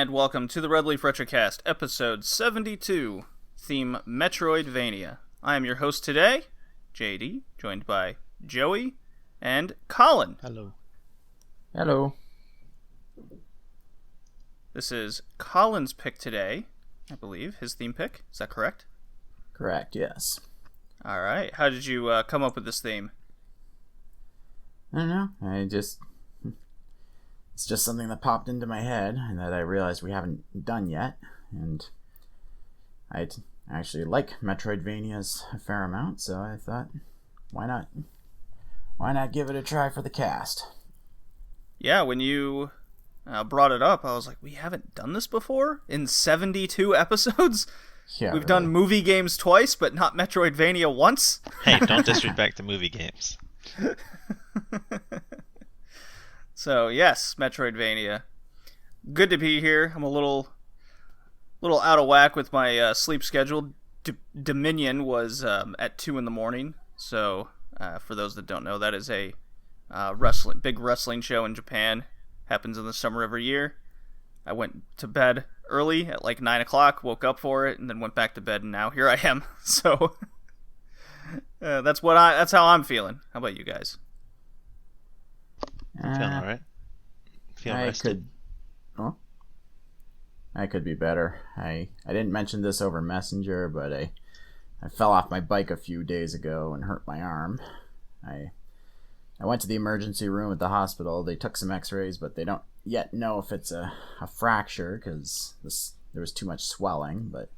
and welcome to the Red Leaf Retrocast, episode 72, theme Metroidvania. I am your host today, JD, joined by Joey and Colin. Hello. Hello. This is Colin's pick today, I believe, his theme pick. Is that correct? Correct, yes. Alright, how did you come up with this theme? I don't know, it's just something that popped into my head and that I realized we haven't done yet, and I actually like Metroidvanias a fair amount, so I thought, why not give it a try for the cast? Yeah, when you brought it up, I was like, we haven't done this before? In 72 episodes? Yeah, We've done movie games twice, but not Metroidvania once? Hey, don't disrespect the movie games. So, yes, Metroidvania. Good to be here. I'm a little out of whack with my sleep schedule. Dominion was at 2 in the morning. So, for those that don't know, that is a big wrestling show in Japan. Happens in the summer every year. I went to bed early at like 9 o'clock, woke up for it, and then went back to bed, and now here I am. So, that's how I'm feeling. How about you guys? I'm feeling alright. Feeling rested. I could be better. I didn't mention this over Messenger, but I fell off my bike a few days ago and hurt my arm. I went to the emergency room at the hospital. They took some x-rays, but they don't yet know if it's a fracture because there was too much swelling, but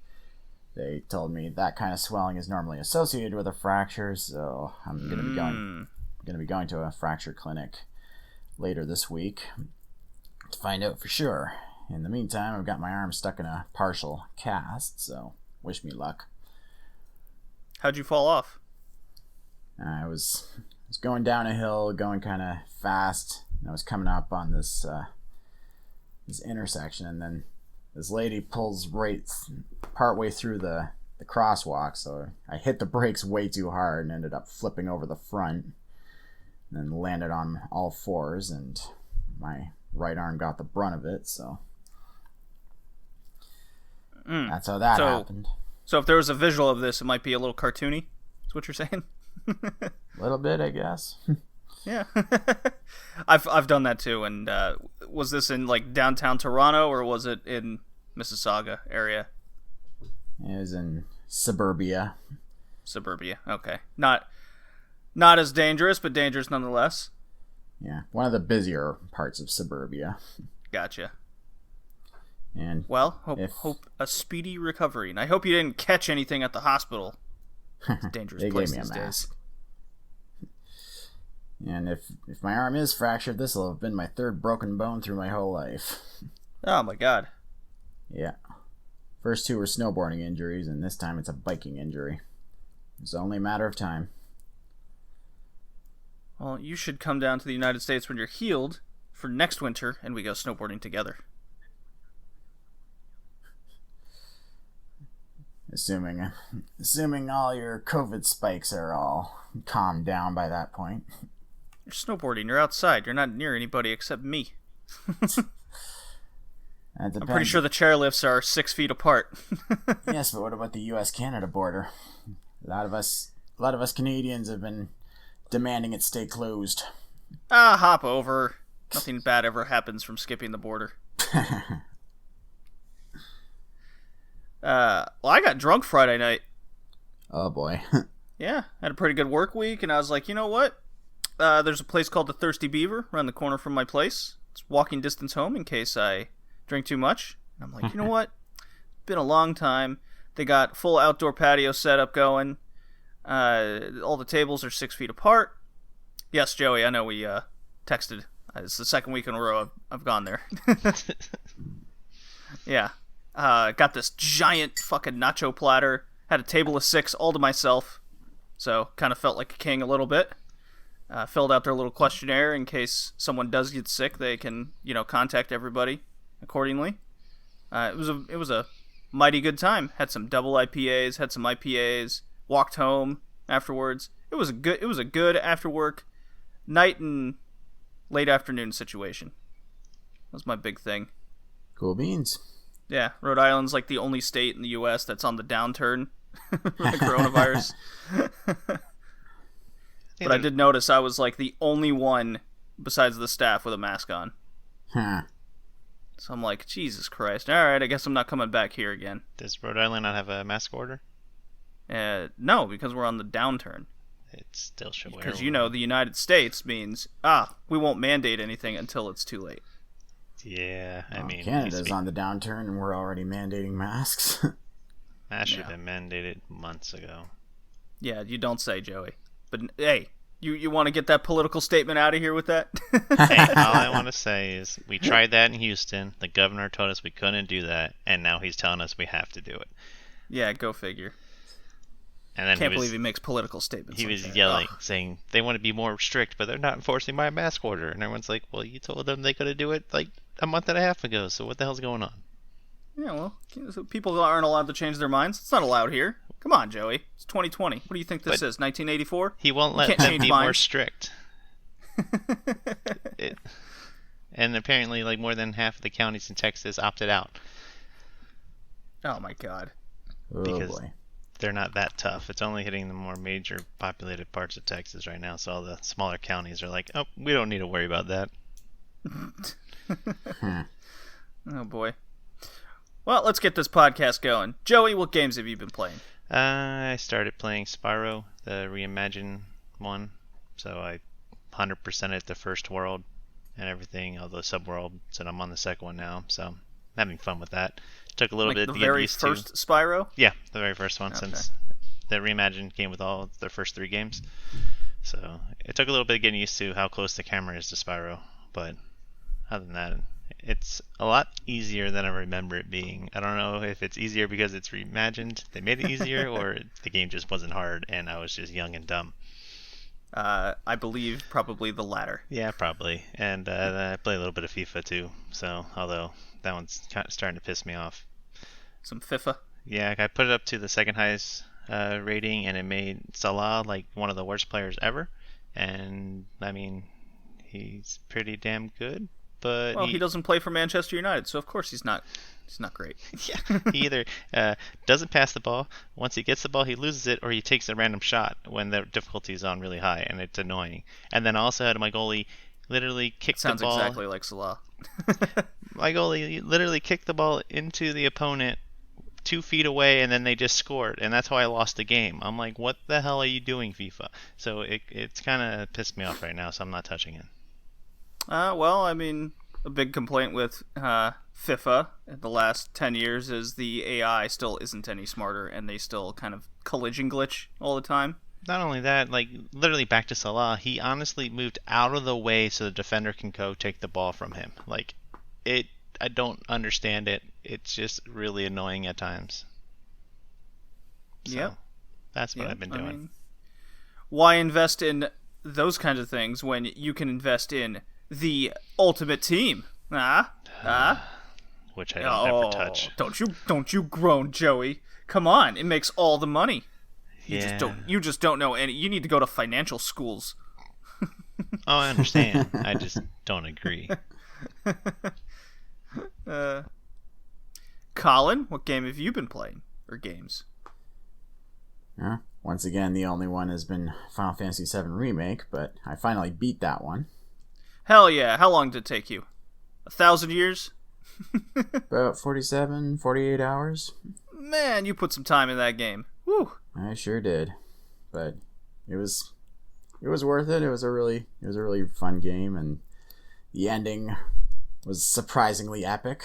they told me that kind of swelling is normally associated with a fracture, so I'm going to be going to a fracture clinic later this week to find out for sure. In the meantime, I've got my arm stuck in a partial cast, so wish me luck. How'd you fall off? I was going down a hill, going kind of fast, and I was coming up on this intersection, and then this lady pulls right partway through the crosswalk, so I hit the brakes way too hard and ended up flipping over the front, and then landed on all fours, and my right arm got the brunt of it, so that's how that happened. So if there was a visual of this, it might be a little cartoony, is what you're saying? A little bit, I guess. Yeah. I've done that too, and was this in like downtown Toronto, or was it in Mississauga area? It was in suburbia. Suburbia, okay. Not as dangerous, but dangerous nonetheless. Yeah, one of the busier parts of suburbia. Gotcha. And well, hope a speedy recovery, and I hope you didn't catch anything at the hospital. It's a dangerous they place gave me these a mask. days. And if my arm is fractured, this will have been my third broken bone through my whole life. Oh my god. Yeah. First two were snowboarding injuries, and this time it's a biking injury. It's only a matter of time. Well, you should come down to the United States when you're healed for next winter, and we go snowboarding together. Assuming all your COVID spikes are all calmed down by that point. You're snowboarding, you're outside, you're not near anybody except me. I'm pretty sure the chairlifts are 6 feet apart. Yes, but what about the U.S.-Canada border? A lot of us Canadians have been demanding it stay closed. Hop over. Nothing bad ever happens from skipping the border. Well, I got drunk Friday night. Oh boy. Yeah, had a pretty good work week, and I was like, you know what? There's a place called the Thirsty Beaver around the corner from my place. It's walking distance home in case I drink too much. And I'm like, you know what? Been a long time. They got full outdoor patio setup going. All the tables are 6 feet apart. Yes, Joey, I know we texted. It's the second week in a row I've gone there. Yeah. Got this giant fucking nacho platter. Had a table of 6 all to myself. So, kind of felt like a king a little bit. Filled out their little questionnaire in case someone does get sick. They can, contact everybody accordingly. It was a mighty good time. Had some double IPAs, had some IPAs. Walked home afterwards. It was a good after work, night and late afternoon situation. That was my big thing. Cool beans. Yeah, Rhode Island's like the only state in the U.S. that's on the downturn for the coronavirus. But I did notice I was like the only one besides the staff with a mask on. Huh. So I'm like, Jesus Christ. All right, I guess I'm not coming back here again. Does Rhode Island not have a mask order? No, because we're on the downturn. It still should wear. Because, the United States means, we won't mandate anything until it's too late. Yeah, I mean... Canada's on the downturn and we're already mandating masks. That should have been mandated months ago. Yeah, you don't say, Joey. But, hey, you want to get that political statement out of here with that? Hey, all I want to say is we tried that in Houston. The governor told us we couldn't do that, and now he's telling us we have to do it. Yeah, go figure. And then Can't believe he makes political statements. He was yelling, saying they want to be more strict, but they're not enforcing my mask order. And everyone's like, well, you told them they could do it like a month and a half ago, so what the hell's going on? Yeah, well, people aren't allowed to change their minds. It's not allowed here. Come on, Joey. It's 2020. What do you think this is, 1984? He won't let them be more strict. And apparently, like, more than half of the counties in Texas opted out. Oh, my God. Because boy. they're not that tough. It's only hitting the more major populated parts of Texas right now, so all the smaller counties are like, oh, we don't need to worry about that. Oh, boy. Well, let's get this podcast going. Joey, what games have you been playing? I started playing Spyro, the reimagined one. So I 100%ed the first world and everything, all the subworld. So I'm on the second one now. So I'm having fun with that. Took a little bit to get used to. The very first Spyro? Yeah, the very first one, okay. Since the reimagined came with all the first 3 games. So it took a little bit getting used to how close the camera is to Spyro. But other than that, it's a lot easier than I remember it being. I don't know if it's easier because it's reimagined, they made it easier, or the game just wasn't hard and I was just young and dumb. I believe probably the latter. Yeah, probably. And I play a little bit of FIFA too, so although that one's kind of starting to piss me off. Some FIFA? Yeah, I put it up to the second highest rating, and it made Salah like one of the worst players ever. And I mean, he's pretty damn good. But well, he doesn't play for Manchester United, so of course he's not great. Yeah, he either doesn't pass the ball. Once he gets the ball, he loses it, or he takes a random shot when the difficulty is on really high, and it's annoying. And then I also had my goalie literally kick the ball. Sounds exactly like Salah. My goalie literally kicked the ball into the opponent 2 feet away, and then they just scored, and that's how I lost the game. I'm like, what the hell are you doing, FIFA? So it's kind of pissed me off right now, so I'm not touching it. Well, I mean, a big complaint with FIFA in the last 10 years is the AI still isn't any smarter, and they still kind of collision glitch all the time. Not only that, like, literally back to Salah, he honestly moved out of the way so the defender can go take the ball from him. Like, I don't understand it. It's just really annoying at times. So, yep. That's what I've been doing. I mean, why invest in those kinds of things when you can invest in the ultimate team? Which I don't ever touch. Don't you groan, Joey. Come on, it makes all the money. Yeah. You just don't know any. You need to go to financial schools. Oh, I understand. I just don't agree. Colin, what game have you been playing? Or games? Once again, the only one has been Final Fantasy VII Remake, but I finally beat that one. Hell yeah. How long did it take you? 1,000 years? About 47, 48 hours. Man, you put some time in that game. Whew. I sure did. But it was worth it. It was a really fun game, and the ending was surprisingly epic.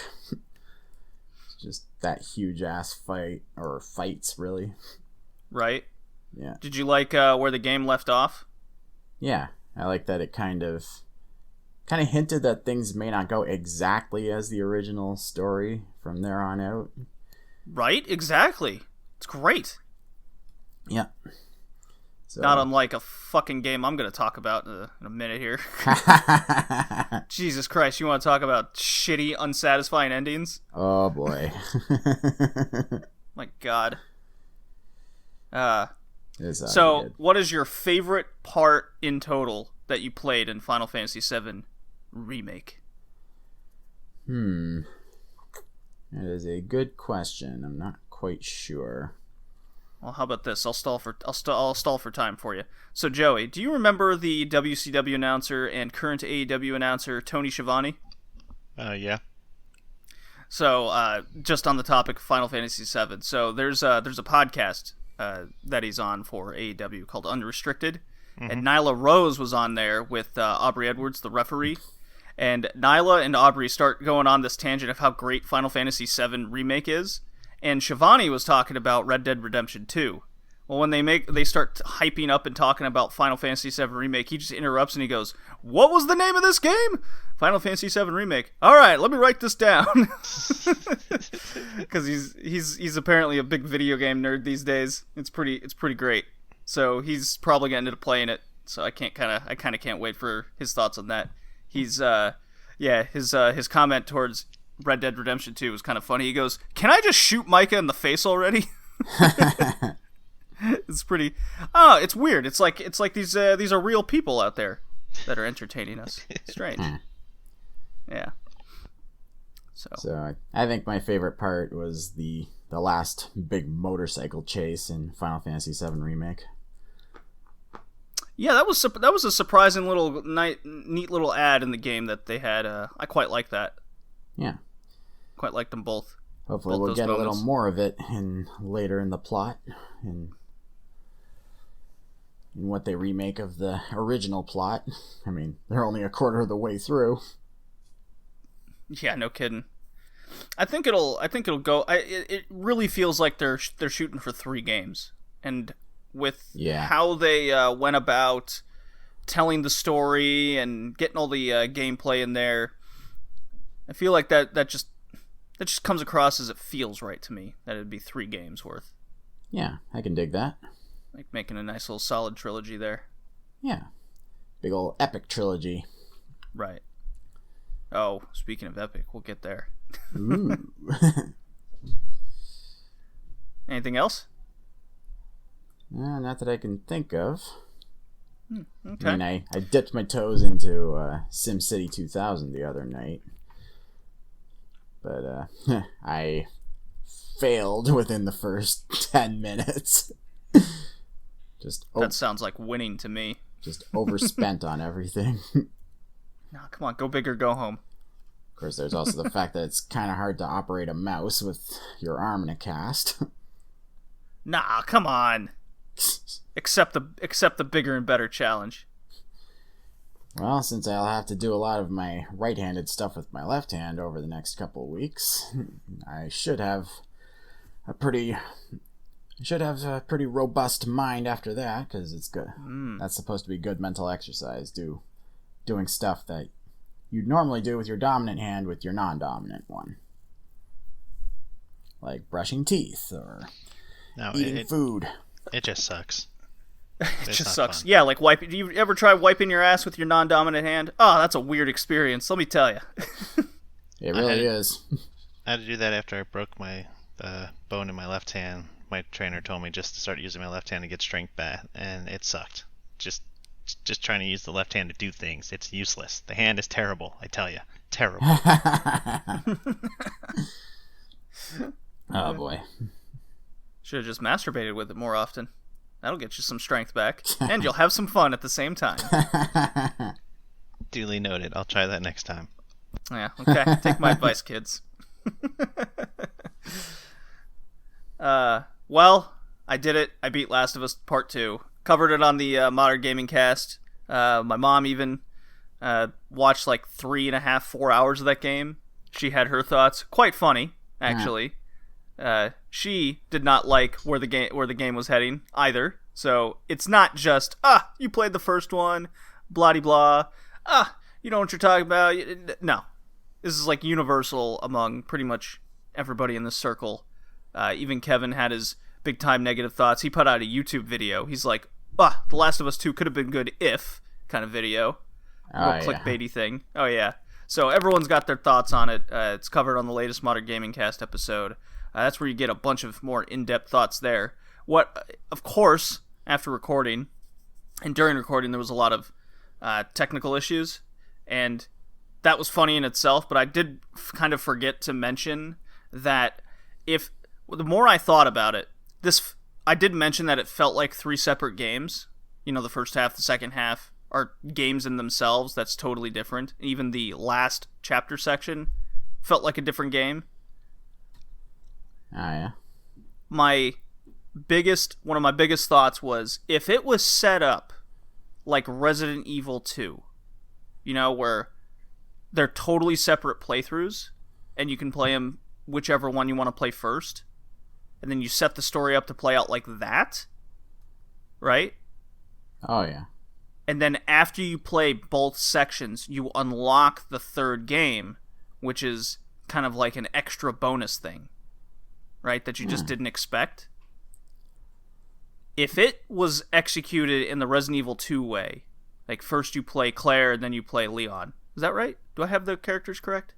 Just that huge ass fight, or fights really. Right? Yeah. Did you like where the game left off? Yeah, I like that it kind of hinted that things may not go exactly as the original story from there on out. Right? Exactly. It's great. Yeah. So. Not unlike a fucking game I'm going to talk about in a minute here. Jesus Christ, you want to talk about shitty, unsatisfying endings? Oh boy. My God. So, good. What is your favorite part in total that you played in Final Fantasy VII Remake? That is a good question. I'm not quite sure. Well, how about this? I'll stall for time for you. So, Joey, do you remember the WCW announcer and current AEW announcer Tony Schiavone? Yeah. So, just on the topic of Final Fantasy VII, so there's a podcast that he's on for AEW called Unrestricted, and Nyla Rose was on there with Aubrey Edwards, the referee, and Nyla and Aubrey start going on this tangent of how great Final Fantasy VII Remake is, and Shivani was talking about Red Dead Redemption 2. Well, when they start hyping up and talking about Final Fantasy VII Remake, he just interrupts and he goes, "What was the name of this game?" Final Fantasy VII Remake. All right, let me write this down. Because he's apparently a big video game nerd these days. It's pretty great. So he's probably getting into playing it. So I kind of can't wait for his thoughts on that. He's his comment towards Red Dead Redemption 2 was kind of funny. He goes, "Can I just shoot Micah in the face already?" It's pretty. Oh, it's weird. It's like these are real people out there that are entertaining us. Strange. Yeah. So I think my favorite part was the last big motorcycle chase in Final Fantasy VII Remake. Yeah, that was a surprising little neat little ad in the game that they had. I quite like that. Yeah. Quite like them both. Hopefully we'll get moments. A little more of it later in the plot in what they remake of the original plot. I mean, they're only a quarter of the way through. Yeah, no kidding. I think it'll go. It really feels like they're shooting for 3 games, and with how they went about telling the story and getting all the gameplay in there, I feel like that just comes across as it feels right to me. That it'd be 3 games worth. Yeah, I can dig that. Like making a nice little solid trilogy there. Yeah, big old epic trilogy. Right. Oh, speaking of epic, we'll get there. Ooh. Anything else? Not that I can think of. Okay. I mean, I dipped my toes into SimCity 2000 the other night. But I failed within the first 10 minutes. That sounds like winning to me. Just overspent on everything. No, come on, go big or go home. Of course, there's also the fact that it's kind of hard to operate a mouse with your arm in a cast. Nah, come on. Accept the bigger and better challenge. Well, since I'll have to do a lot of my right-handed stuff with my left hand over the next couple of weeks, I should have a pretty robust mind after that, because it's good. That's supposed to be good mental exercise. Doing stuff that you'd normally do with your dominant hand with your non-dominant one, like brushing teeth or eating food. It just sucks. It just sucks. Fun. Yeah, like wiping. Do you ever try wiping your ass with your non-dominant hand? Oh, that's a weird experience. Let me tell you. It really is. I had to do that after I broke my bone in my left hand. My trainer told me just to start using my left hand to get strength back, and it sucked. Just trying to use the left hand to do things. It's useless. The hand is terrible, I tell you. Terrible. Oh, boy. Should have just masturbated with it more often. That'll get you some strength back, and you'll have some fun at the same time. Duly noted. I'll try that next time. Yeah, okay. Take my advice, kids. Well, I did it. I beat Last of Us Part 2. Covered it on the Modern Gaming Cast. My mom even watched like 3.5, 4 hours of that game. She had her thoughts. Quite funny, actually. She did not like where the game was heading either. So it's not just you played the first one, blah de blah. You know what you're talking about. No, this is like universal among pretty much everybody in this circle. Even Kevin had his big time negative thoughts. He put out a YouTube video. He's like, The Last of Us 2 could have been good if kind of video. Clickbaity thing. Oh yeah. So everyone's got their thoughts on it. It's covered on the latest Modern Gaming Cast episode. That's where you get a bunch of more in-depth thoughts there. Of course, after recording, and during recording, there was a lot of technical issues, and that was funny in itself, but I did kind of forget to mention that if the more I thought about it, I did mention that it felt like 3 separate games. You know, the first half, the second half are games in themselves. That's totally different. Even the last chapter section felt like a different game. Oh, yeah. One of my biggest thoughts was, if it was set up like Resident Evil 2, you know, where they're totally separate playthroughs, and you can play them whichever one you want to play first, and then you set the story up to play out like that, right? Oh, yeah. And then after you play both sections, you unlock the third game, which is kind of like an extra bonus thing, right? That you just didn't expect. If it was executed in the Resident Evil 2 way, like first you play Claire and then you play Leon. Is that right? Do I have the characters correct?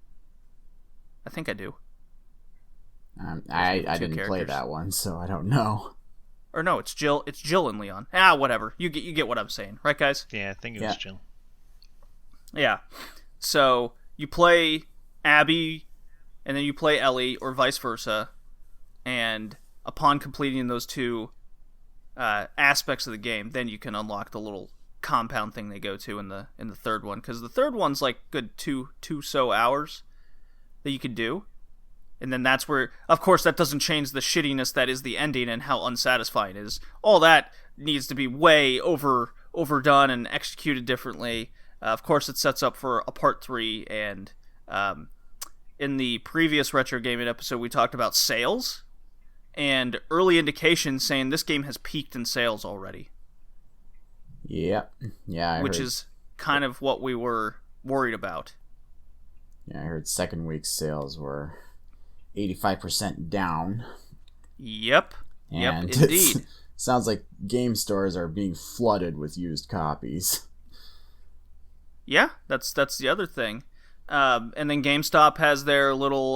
I think I do. I didn't play that one, so I don't know. Or no, it's Jill. It's Jill and Leon. Whatever. You get what I'm saying, right, guys? Yeah, I think it was Jill. Yeah. So you play Abby, and then you play Ellie, or vice versa. And upon completing those 2 aspects of the game, then you can unlock the little compound thing they go to in the third one. Because the third one's like good two so hours that you could do. And then that's where, of course, that doesn't change the shittiness that is the ending and how unsatisfying it is. All that needs to be way overdone and executed differently. Of course, it sets up for a part 3. And in the previous Retro Gaming episode, we talked about sales and early indications saying this game has peaked in sales already. Yep. Yeah, which is kind of what we were worried about. Yeah, I heard second week's sales were 85% down. Yep. And yep, indeed. Sounds like game stores are being flooded with used copies. Yeah, that's the other thing. And then GameStop has their little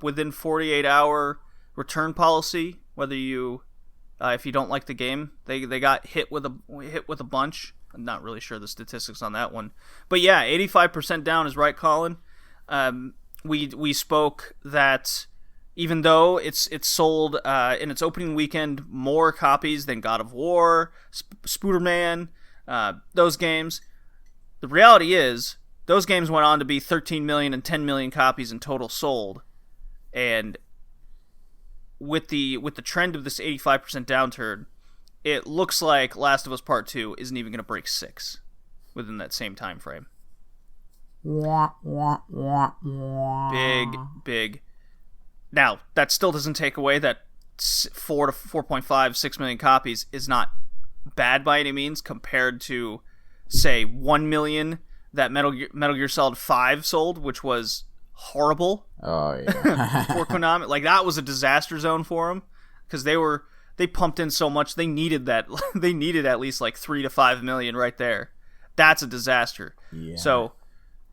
within 48-hour return policy. Whether you, if you don't like the game, they got hit with a bunch. I'm not really sure the statistics on that one, but yeah, 85% down is right, Colin. We spoke that even though it's sold in its opening weekend more copies than God of War, Spooderman, those games, the reality is those games went on to be 13 million and 10 million copies in total sold. And with the trend of this 85% downturn, it looks like Last of Us Part 2 isn't even going to break 6 within that same time frame. Big. Now, that still doesn't take away that 4 to 4.5, 6 million copies is not bad by any means compared to, say, 1 million that Metal Gear Solid 5 sold, which was horrible. Oh, yeah. For Konami. Like, that was a disaster zone for them because they pumped in so much. They needed that. They needed at least like 3 to 5 million right there. That's a disaster. Yeah. So,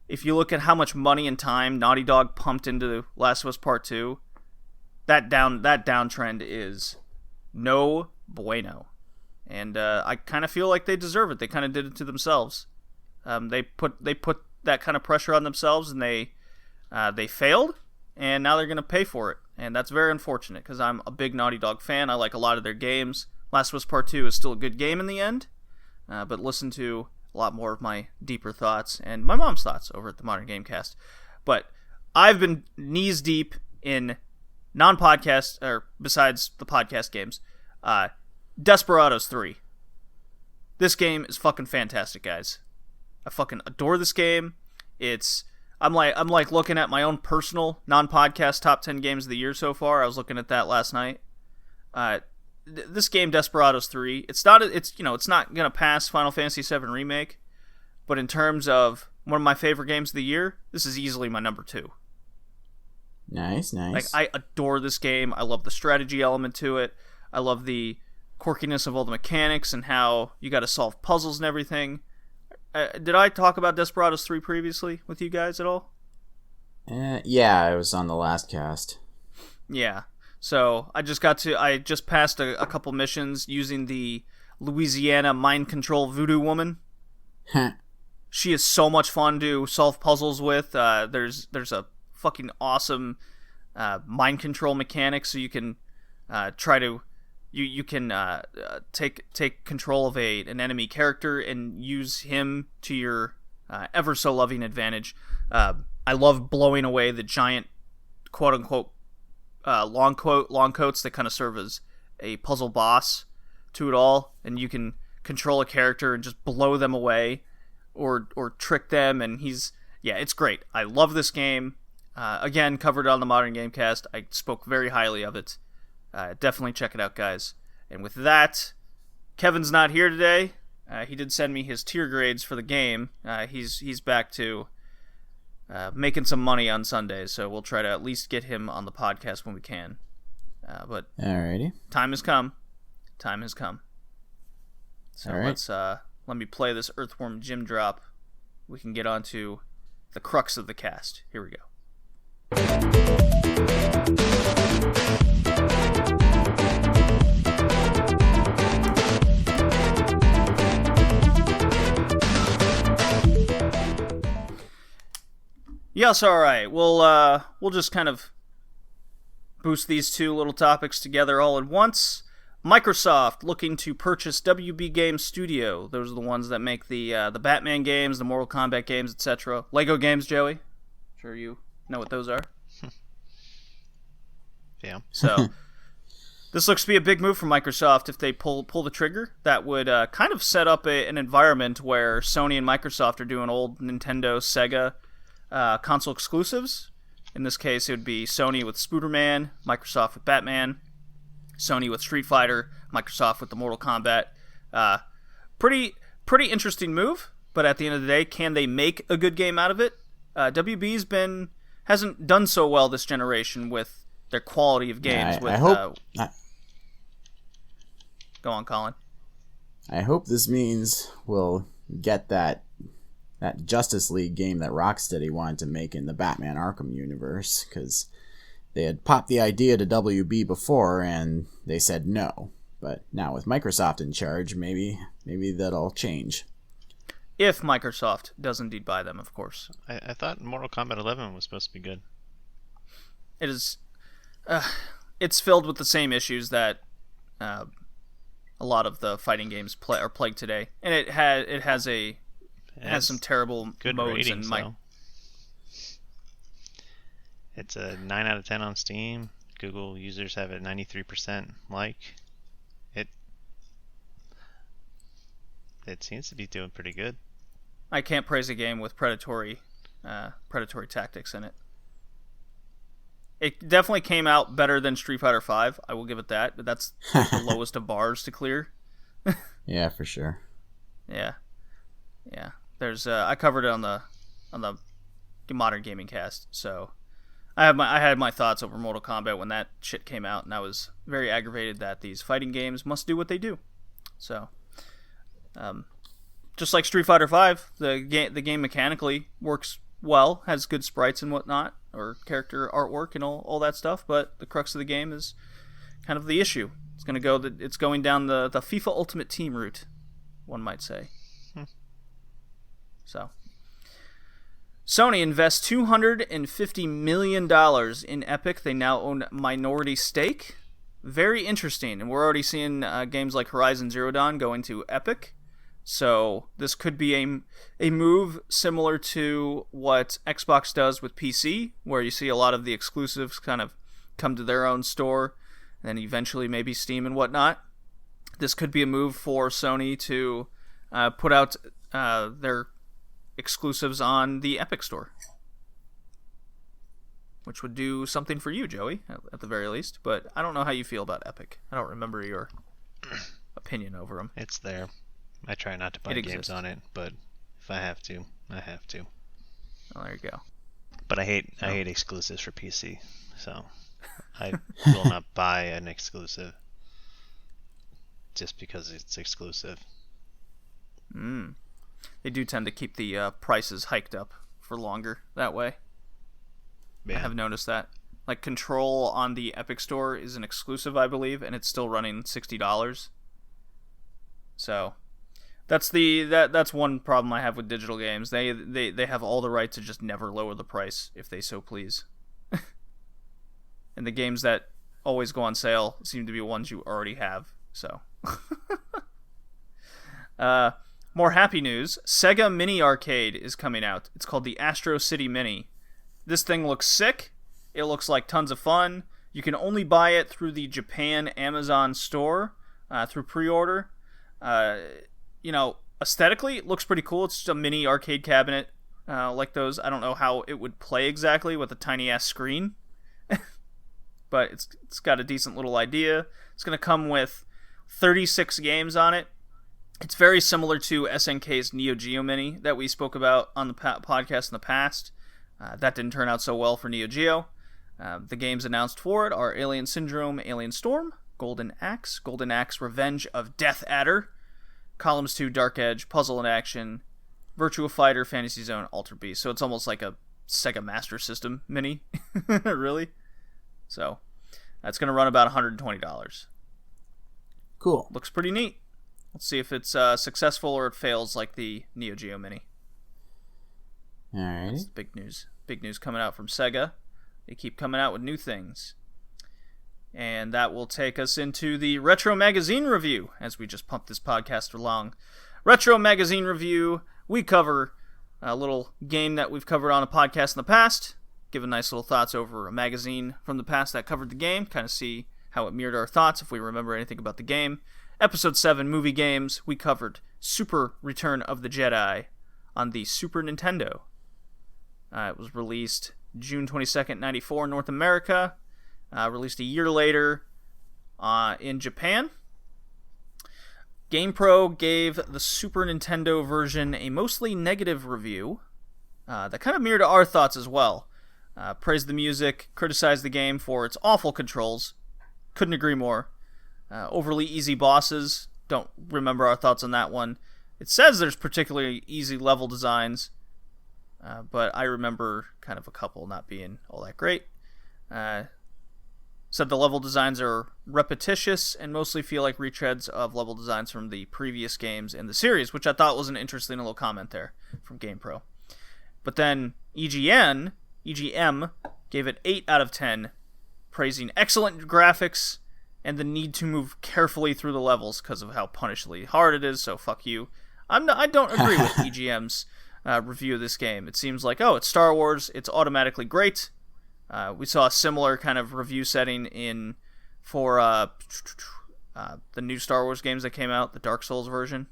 if you look at how much money and time Naughty Dog pumped into Last of Us Part 2, that downtrend is no bueno. And I kind of feel like they deserve it. They kind of did it to themselves. They put that kind of pressure on themselves, and they failed, and now they're going to pay for it. And that's very unfortunate, because I'm a big Naughty Dog fan. I like a lot of their games. Last of Us Part 2 is still a good game in the end, but listen to a lot more of my deeper thoughts and my mom's thoughts over at the Modern Gamecast. But I've been knees deep in non-podcast, or besides the podcast games, Desperados 3. This game is fucking fantastic, guys. I fucking adore this game. I'm like looking at my own personal non-podcast top 10 games of the year so far. I was looking at that last night. This game, Desperados 3, it's not gonna pass Final Fantasy VII Remake, but in terms of one of my favorite games of the year, this is easily my number 2. Nice. Like, I adore this game. I love the strategy element to it. I love the quirkiness of all the mechanics and how you got to solve puzzles and everything. Did I talk about Desperados 3 previously with you guys at all? Yeah, it was on the last cast. Yeah. So I just passed a couple missions using the Louisiana mind control voodoo woman. She is so much fun to solve puzzles with. There's a fucking awesome mind control mechanics, so you can try to you can take control of an enemy character and use him to your ever so loving advantage. I love blowing away the giant quote unquote long coats that kind of serve as a puzzle boss to it all, and you can control a character and just blow them away or trick them, and it's great. I love this game. Again, covered on the Modern Gamecast. I spoke very highly of it. Definitely check it out, guys. And with that, Kevin's not here today. He did send me his tier grades for the game. He's back to making some money on Sundays, so we'll try to at least get him on the podcast when we can. But Alrighty. Time has come. Time has come. So right. let me play this Earthworm Jim drop. We can get on to the crux of the cast. Here we go. Yes, all right. We'll just kind of boost these two little topics together all at once. Microsoft looking to purchase WB Games Studio. Those are the ones that make the Batman games, the Mortal Kombat games, etc. Lego games, Joey. Sure you know what those are. Yeah. So this looks to be a big move for Microsoft if they pull the trigger. That would kind of set up an environment where Sony and Microsoft are doing old Nintendo, Sega console exclusives. In this case, it would be Sony with Spooderman, Microsoft with Batman, Sony with Street Fighter, Microsoft with the Mortal Kombat. Pretty interesting move, but at the end of the day, can they make a good game out of it? WB's hasn't done so well this generation with their quality of games. I hope. Go on, Colin. I hope this means we'll get that Justice League game that Rocksteady wanted to make in the Batman Arkham universe, because they had popped the idea to WB before and they said no. But now with Microsoft in charge, maybe that'll change. If Microsoft does indeed buy them, of course. I thought Mortal Kombat 11 was supposed to be good. It is. It's filled with the same issues that a lot of the fighting games are plagued today, and it has some terrible good modes ratings, and though. It's a 9 out of 10 on Steam. Google users have it 93% like. It seems to be doing pretty good. I can't praise a game with predatory tactics in it. It definitely came out better than Street Fighter V. I will give it that, but that's the lowest of bars to clear. Yeah, for sure. Yeah. There's I covered it on the Modern Gaming Cast, so I had my thoughts over Mortal Kombat when that shit came out, and I was very aggravated that these fighting games must do what they do. So, just like Street Fighter V, the game mechanically works well, has good sprites and whatnot, or character artwork and all that stuff. But the crux of the game is kind of the issue. It's going down the FIFA Ultimate Team route, one might say. So, Sony invests $250 million in Epic. They now own minority stake. Very interesting, and we're already seeing games like Horizon Zero Dawn go into Epic. So this could be a move similar to what Xbox does with PC, where you see a lot of the exclusives kind of come to their own store, and then eventually maybe Steam and whatnot. This could be a move for Sony to put out their exclusives on the Epic Store, which would do something for you, Joey, at the very least. But I don't know how you feel about Epic. I don't remember your opinion over them. It's there. I try not to buy games on it, but if I have to, I have to. Well, there you go. But I hate exclusives for PC, so I will not buy an exclusive just because it's exclusive. They do tend to keep the prices hiked up for longer that way. Yeah. I have noticed that. Like Control on the Epic Store is an exclusive, I believe, and it's still running $60. So that's one problem I have with digital games. They have all the right to just never lower the price if they so please. and the games that always go on sale seem to be ones you already have. So, more happy news: Sega Mini Arcade is coming out. It's called the Astro City Mini. This thing looks sick. It looks like tons of fun. You can only buy it through the Japan Amazon store through pre-order. Aesthetically, it looks pretty cool. It's just a mini arcade cabinet like those. I don't know how it would play exactly with a tiny-ass screen. But it's got a decent little idea. It's going to come with 36 games on it. It's very similar to SNK's Neo Geo Mini that we spoke about on the podcast in the past. That didn't turn out so well for Neo Geo. The games announced for it are Alien Syndrome, Alien Storm, Golden Axe, Revenge of Death Adder, Columns 2, Dark Edge, Puzzle and Action, Virtua Fighter, Fantasy Zone, Alter Beast. So it's almost like a Sega Master System Mini, really. So that's going to run about $120. Cool. Looks pretty neat. Let's see if it's successful or it fails like the Neo Geo Mini. Alright. That's big news. Big news coming out from Sega. They keep coming out with new things. And that will take us into the Retro Magazine Review, as we just pump this podcast along. Retro Magazine Review, we cover a little game that we've covered on a podcast in the past, give a nice little thoughts over a magazine from the past that covered the game, kind of see how it mirrored our thoughts if we remember anything about the game. Episode 7, Movie Games, we covered Super Return of the Jedi on the Super Nintendo. It was released June 22nd, 94 in North America. Released a year later in Japan. GamePro gave the Super Nintendo version a mostly negative review that kind of mirrored our thoughts as well. Praised the music, criticized the game for its awful controls. Couldn't agree more. Overly easy bosses. Don't remember our thoughts on that one. It says there's particularly easy level designs, but I remember kind of a couple not being all that great. Said the level designs are repetitious and mostly feel like retreads of level designs from the previous games in the series, which I thought was an interesting little comment there from GamePro. But then EGM gave it 8 out of 10, praising excellent graphics and the need to move carefully through the levels because of how punishingly hard it is, so fuck you. I don't agree with EGM's review of this game. It seems like, it's Star Wars, it's automatically great. We saw a similar kind of review setting for the new Star Wars games that came out, the Dark Souls version.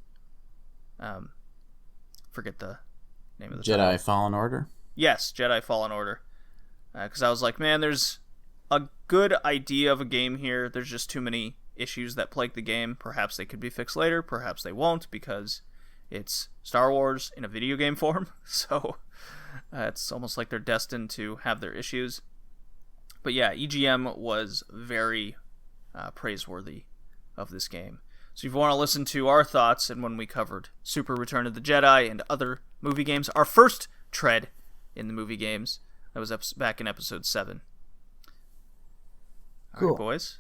Forget the name of the Jedi title. Fallen Order? Yes, Jedi Fallen Order. Because I was like, man, there's a good idea of a game here. There's just too many issues that plague the game. Perhaps they could be fixed later. Perhaps they won't because it's Star Wars in a video game form. So it's almost like they're destined to have their issues. But yeah, EGM was very praiseworthy of this game. So if you want to listen to our thoughts and when we covered Super Return of the Jedi and other movie games, our first tread in the movie games, that was back in episode 7. Cool. All right, boys.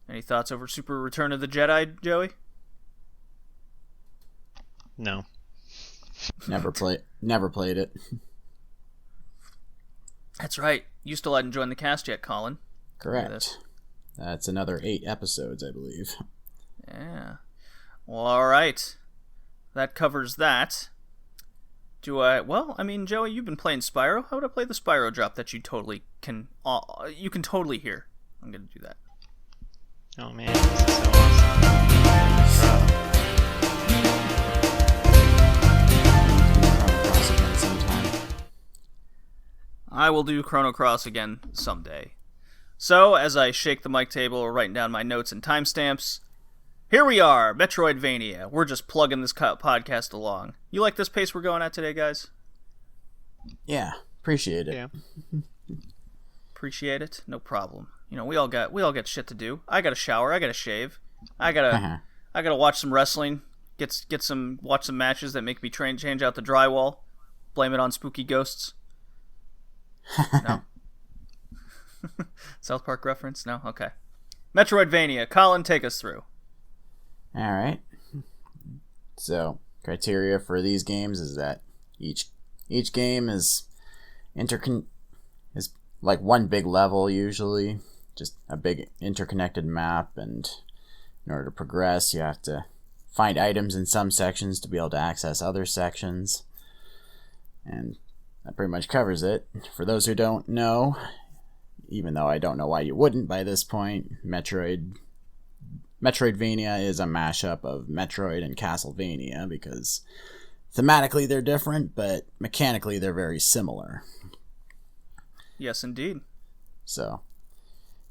Any thoughts over Super Return of the Jedi, Joey? No. Never played it. That's right. You still hadn't joined the cast yet, Colin. Correct. That's another 8 episodes, I believe. Yeah. Well, all right. That covers that. Joey, you've been playing Spyro. How would I play the Spyro drop that you can totally hear? I'm going to do that. Oh man, this is so awesome. I will do Chrono Cross again someday. So, as I shake the mic table, writing down my notes and timestamps, here we are, Metroidvania. We're just plugging this podcast along. You like this pace we're going at today, guys? Yeah, appreciate it. Yeah. Appreciate it? No problem. We all got shit to do. I got to shower. I got to shave. I gotta watch some wrestling. Watch some matches that make me change out the drywall. Blame it on spooky ghosts. No. South Park reference? No? Okay. Metroidvania. Colin, take us through. Alright. So, criteria for these games is that each game is like one big level usually, just a big interconnected map, and in order to progress, you have to find items in some sections to be able to access other sections. And that pretty much covers it. For those who don't know, even though I don't know why you wouldn't by this point, Metroidvania is a mashup of Metroid and Castlevania because thematically they're different, but mechanically they're very similar. Yes, indeed. So,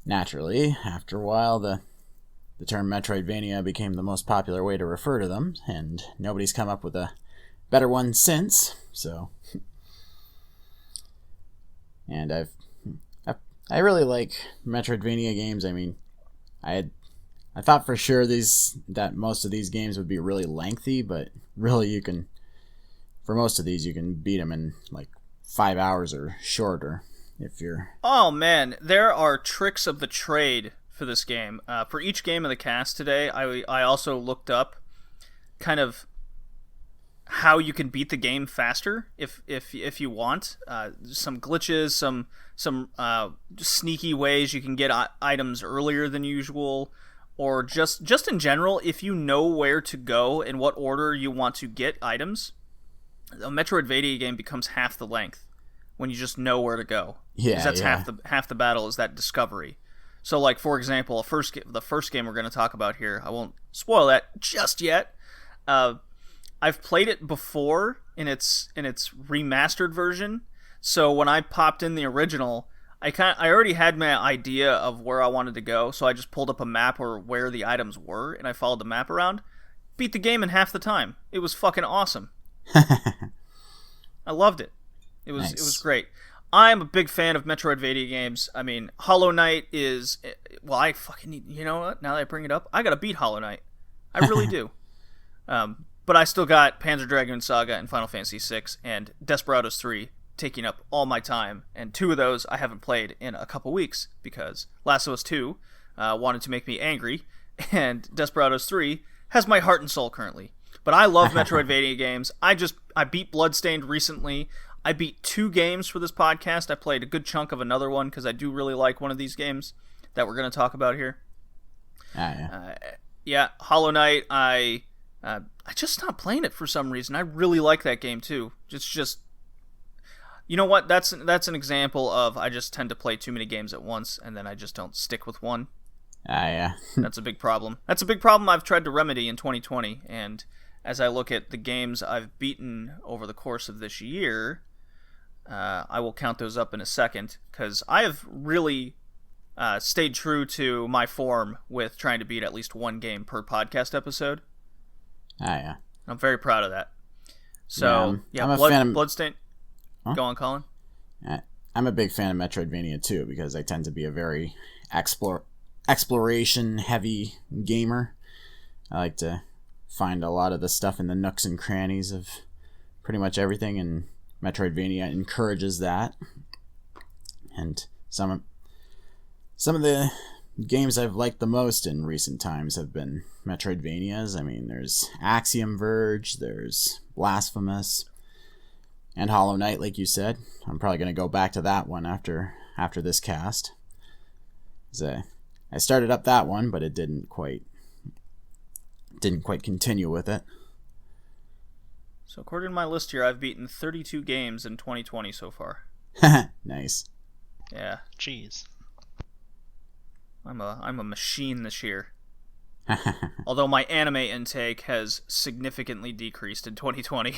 naturally, after a while, the term Metroidvania became the most popular way to refer to them, and nobody's come up with a better one since. So, and I really like Metroidvania games. I mean, I thought for sure that most of these games would be really lengthy, but really for most of these you can beat them in like 5 hours or shorter if you're. Oh man, there are tricks of the trade for this game. For each game of the cast today, I also looked up kind of how you can beat the game faster if you want. Some glitches, some sneaky ways you can get items earlier than usual, or just in general, if you know where to go and what order you want to get items, a Metroidvania game becomes half the length when you just know where to go. Yeah, 'cause that's half the battle is that discovery. So, like, for example, the first game we're going to talk about here, I won't spoil that just yet. I've played it before in its remastered version. So when I popped in the original, I already had my idea of where I wanted to go. So I just pulled up a map or where the items were, and I followed the map around. Beat the game in half the time. It was fucking awesome. I loved it. It was great. I'm a big fan of Metroidvania games. I mean, Hollow Knight is... Well, I fucking need... You know what? Now that I bring it up, I gotta beat Hollow Knight. I really do. But I still got Panzer Dragoon Saga and Final Fantasy VI and Desperados 3 taking up all my time. And 2 of those I haven't played in a couple weeks because Last of Us 2 wanted to make me angry, and Desperados 3 has my heart and soul currently. But I love Metroidvania games. I beat Bloodstained recently. I beat 2 games for this podcast. I played a good chunk of another one because I do really like one of these games that we're going to talk about here. Yeah, Hollow Knight, I just stopped playing it for some reason. I really like that game too. It's just, you know what? That's an example of I just tend to play too many games at once, and then I just don't stick with one. Yeah. That's a big problem. That's a big problem I've tried to remedy in 2020. And as I look at the games I've beaten over the course of this year, I will count those up in a second because I have really stayed true to my form with trying to beat at least one game per podcast episode. Yeah. I'm very proud of that. So, I'm a fan of... Bloodstained. Huh? Go on, Colin. I'm a big fan of Metroidvania too because I tend to be a very exploration-heavy gamer. I like to find a lot of the stuff in the nooks and crannies of pretty much everything, and Metroidvania encourages that. And some of the games I've liked the most in recent times have been Metroidvanias. I mean, there's Axiom Verge, there's Blasphemous, and Hollow Knight, like you said. I'm probably going to go back to that one after this cast. I started up that one, but it didn't quite continue with it. So according to my list here, I've beaten 32 games in 2020 so far. Nice. Yeah. Jeez. I'm a machine this year. Although my anime intake has significantly decreased in 2020.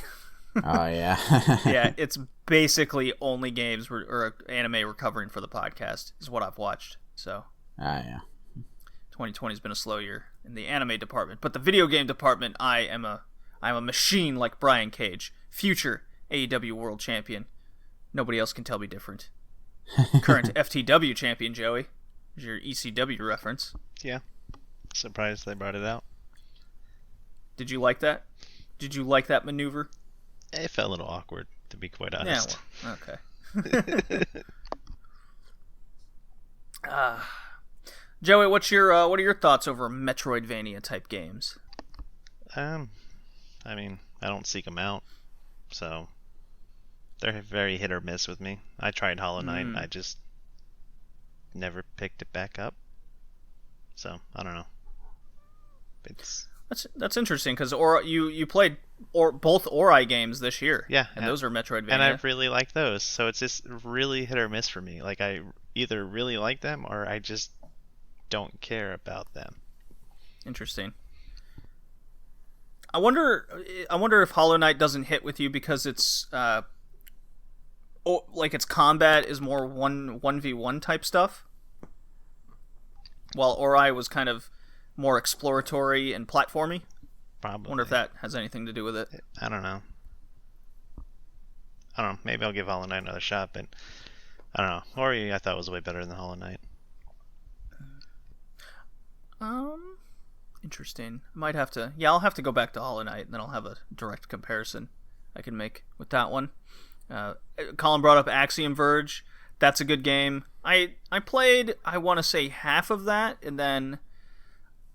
Oh yeah. Yeah, it's basically only games or anime we're covering for the podcast is what I've watched. So. Yeah. 2020 has been a slow year in the anime department, but the video game department, I'm a machine like Brian Cage, future AEW World Champion. Nobody else can tell me different. Current FTW champion, Joey. Is your ECW reference? Yeah. Surprised they brought it out. Did you like that? Did you like that maneuver? It felt a little awkward, to be quite honest. Yeah, well, okay. Joey, what are your thoughts over Metroidvania type games? I mean, I don't seek them out, so they're very hit or miss with me. I tried Hollow Knight, I just never picked it back up. So I don't know. It's That's interesting because you played both Ori games this year. Yeah, and those are Metroidvania. and I really like those. So it's just really hit or miss for me. Like I either really like them or I just don't care about them. Interesting. I wonder if Hollow Knight doesn't hit with you because it's its combat is more 1v1 type stuff, while Ori was kind of more exploratory and platformy. Probably. I wonder if that has anything to do with it. I don't know. Maybe I'll give Hollow Knight another shot, but I don't know. Ori I thought was way better than Hollow Knight. Interesting. Might have to. Yeah, I'll have to go back to Hollow Knight, and then I'll have a direct comparison I can make with that one. Colin brought up Axiom Verge. That's a good game. I played, I want to say, half of that, and then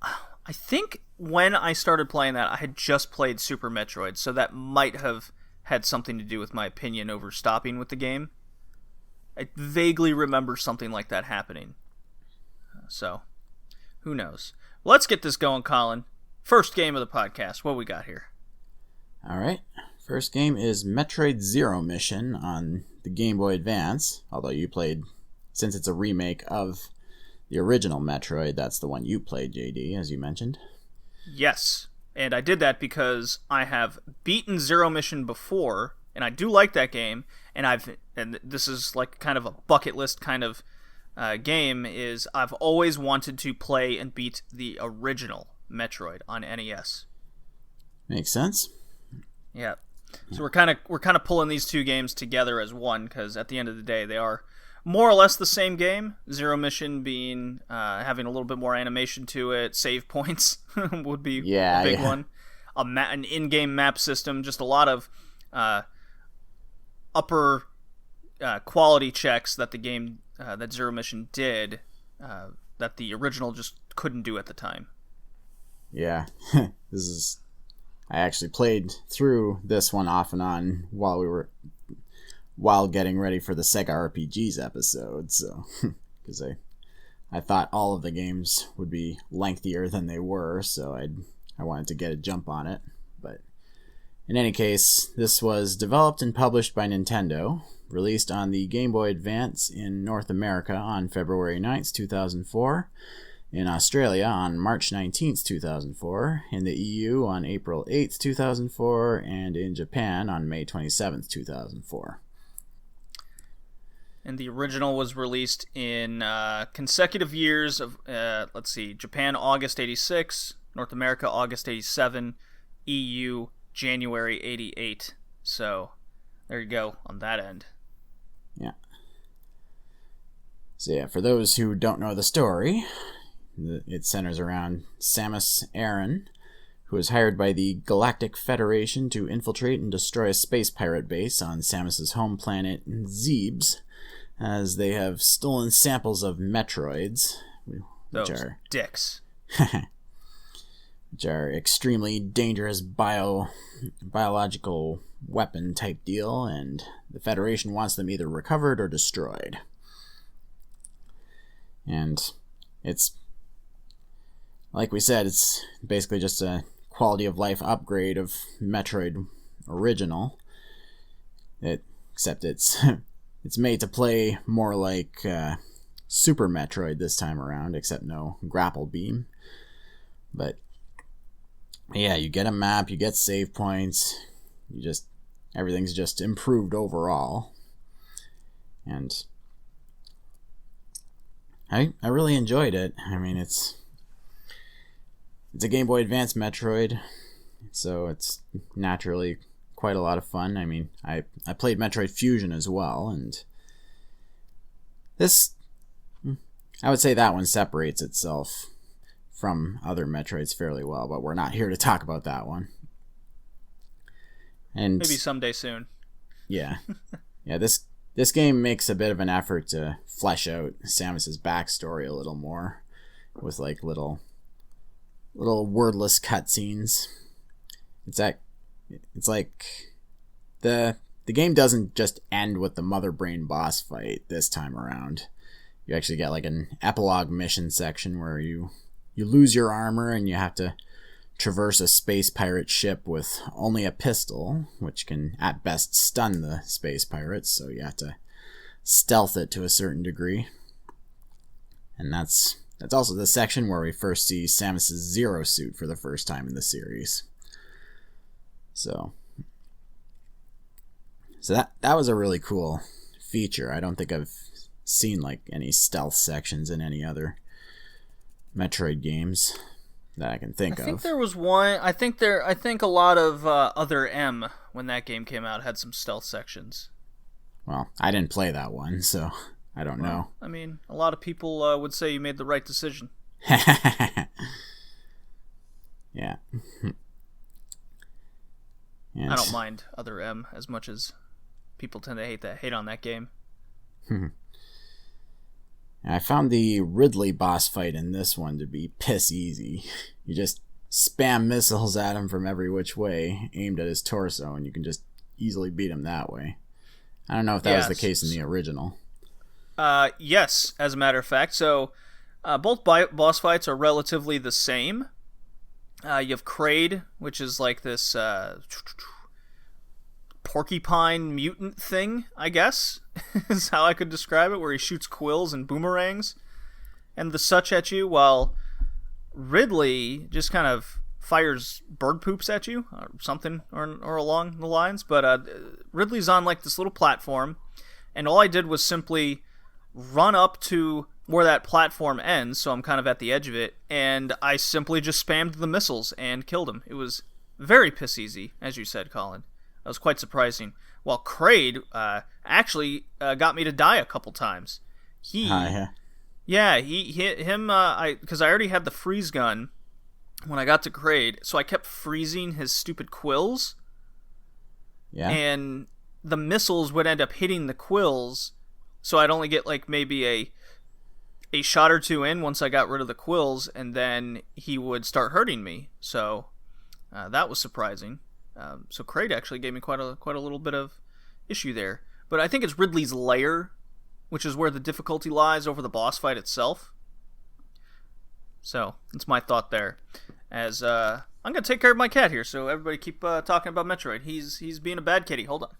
I think when I started playing that, I had just played Super Metroid, so that might have had something to do with my opinion over stopping with the game. I vaguely remember something like that happening. So, who knows? Let's get this going, Colin. First game of the podcast. What we got here? All right. First game is Metroid Zero Mission on the Game Boy Advance. Although you played, since it's a remake of the original Metroid, that's the one you played, JD, as you mentioned. Yes. And I did that because I have beaten Zero Mission before, and I do like that game, and this is like kind of a bucket list kind of game, is I've always wanted to play and beat the original Metroid on NES. Makes sense. Yeah. So we're kind of pulling these two games together as one because at the end of the day they are more or less the same game. Zero Mission being having a little bit more animation to it, save points would be a big one. An in-game map system, just a lot of upper quality checks that the game that Zero Mission did that the original just couldn't do at the time. Yeah, I actually played through this one off and on while getting ready for the Sega RPGs episode. So, because I thought all of the games would be lengthier than they were, so I wanted to get a jump on it. But in any case, this was developed and published by Nintendo, released on the Game Boy Advance in North America on February 9th, 2004, in Australia on March 19th, 2004, in the EU on April 8th, 2004, and in Japan on May 27th, 2004. And the original was released in consecutive years of, Japan August 86, North America August 87, EU January 88. So there you go on that end. Yeah. So yeah, for those who don't know the story, it centers around Samus Aran, who is hired by the Galactic Federation to infiltrate and destroy a space pirate base on Samus's home planet Zebes, as they have stolen samples of Metroids, which are dicks. Which are extremely dangerous biological weapon type deal, and the Federation wants them either recovered or destroyed. And it's, like we said, it's basically just a quality of life upgrade of Metroid original. Except it's made to play more like Super Metroid this time around, except no grapple beam. But yeah, you get a map, you get save points, everything's just improved overall. And I really enjoyed it. I mean, it's a Game Boy Advance Metroid, so it's naturally quite a lot of fun. I mean, I played Metroid Fusion as well, and this, I would say that one separates itself from other Metroids fairly well, but we're not here to talk about that one. And maybe someday soon. Yeah. Yeah, this game makes a bit of an effort to flesh out Samus's backstory a little more with like little wordless cutscenes. It's like the game doesn't just end with the Mother Brain boss fight this time around. you actually get like an epilogue mission section where you lose your armor and you have to traverse a space pirate ship with only a pistol, which can at best stun the space pirates, so you have to stealth it to a certain degree. And that's also the section where we first see Samus's Zero suit for the first time in the series. So that was a really cool feature. I don't think I've seen like any stealth sections in any other Metroid games that I can think of. I think there was one. I think a lot of Other M, when that game came out, had some stealth sections. Well, I didn't play that one, so I don't know. I mean, a lot of people would say you made the right decision. Yeah. I don't mind Other M as much as people tend to hate on that game. I found the Ridley boss fight in this one to be piss easy. You just spam missiles at him from every which way, aimed at his torso, and you can just easily beat him that way. I don't know if that was the case in the original. Yes, as a matter of fact. So, both boss fights are relatively the same. You have Kraid, which is like this porcupine mutant thing, I guess, is how I could describe it, where he shoots quills and boomerangs and the such at you, while Ridley just kind of fires bird poops at you, or something, or along the lines. But Ridley's on like this little platform, and all I did was simply run up to where that platform ends, so I'm kind of at the edge of it, and I simply just spammed the missiles and killed him. It was very piss easy, as you said, Colin. That was quite surprising. While Kraid actually got me to die a couple times. He hit him, because I already had the freeze gun when I got to Kraid, so I kept freezing his stupid quills. Yeah. And the missiles would end up hitting the quills, so I'd only get like maybe a shot or two in once I got rid of the quills, and then he would start hurting me. So that was surprising. So Kraid actually gave me quite a little bit of issue there. But I think it's Ridley's lair, which is where the difficulty lies over the boss fight itself. So that's my thought there. As I'm gonna take care of my cat here, so everybody keep talking about Metroid. He's being a bad kitty. Hold on.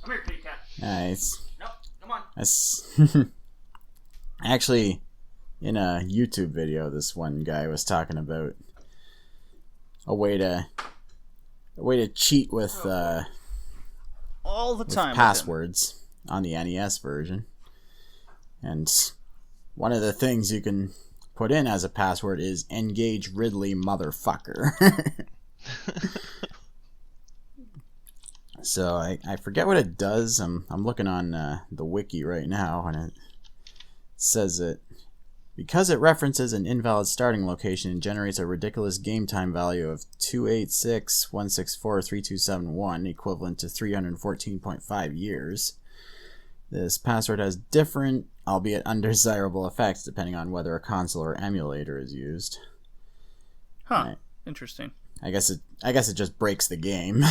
Come here, kitty cat. Nice. No, come on. That's actually, in a YouTube video, this one guy was talking about a way to cheat with all the time with passwords on the NES version. And one of the things you can put in as a password is "Engage Ridley motherfucker." So I forget what it does. I'm looking on the wiki right now, and it says that because it references an invalid starting location and generates a ridiculous game time value of 286.164.3271, equivalent to 314.5 years, this password has different, albeit undesirable effects depending on whether a console or emulator is used. Huh. Right. Interesting. I guess it just breaks the game.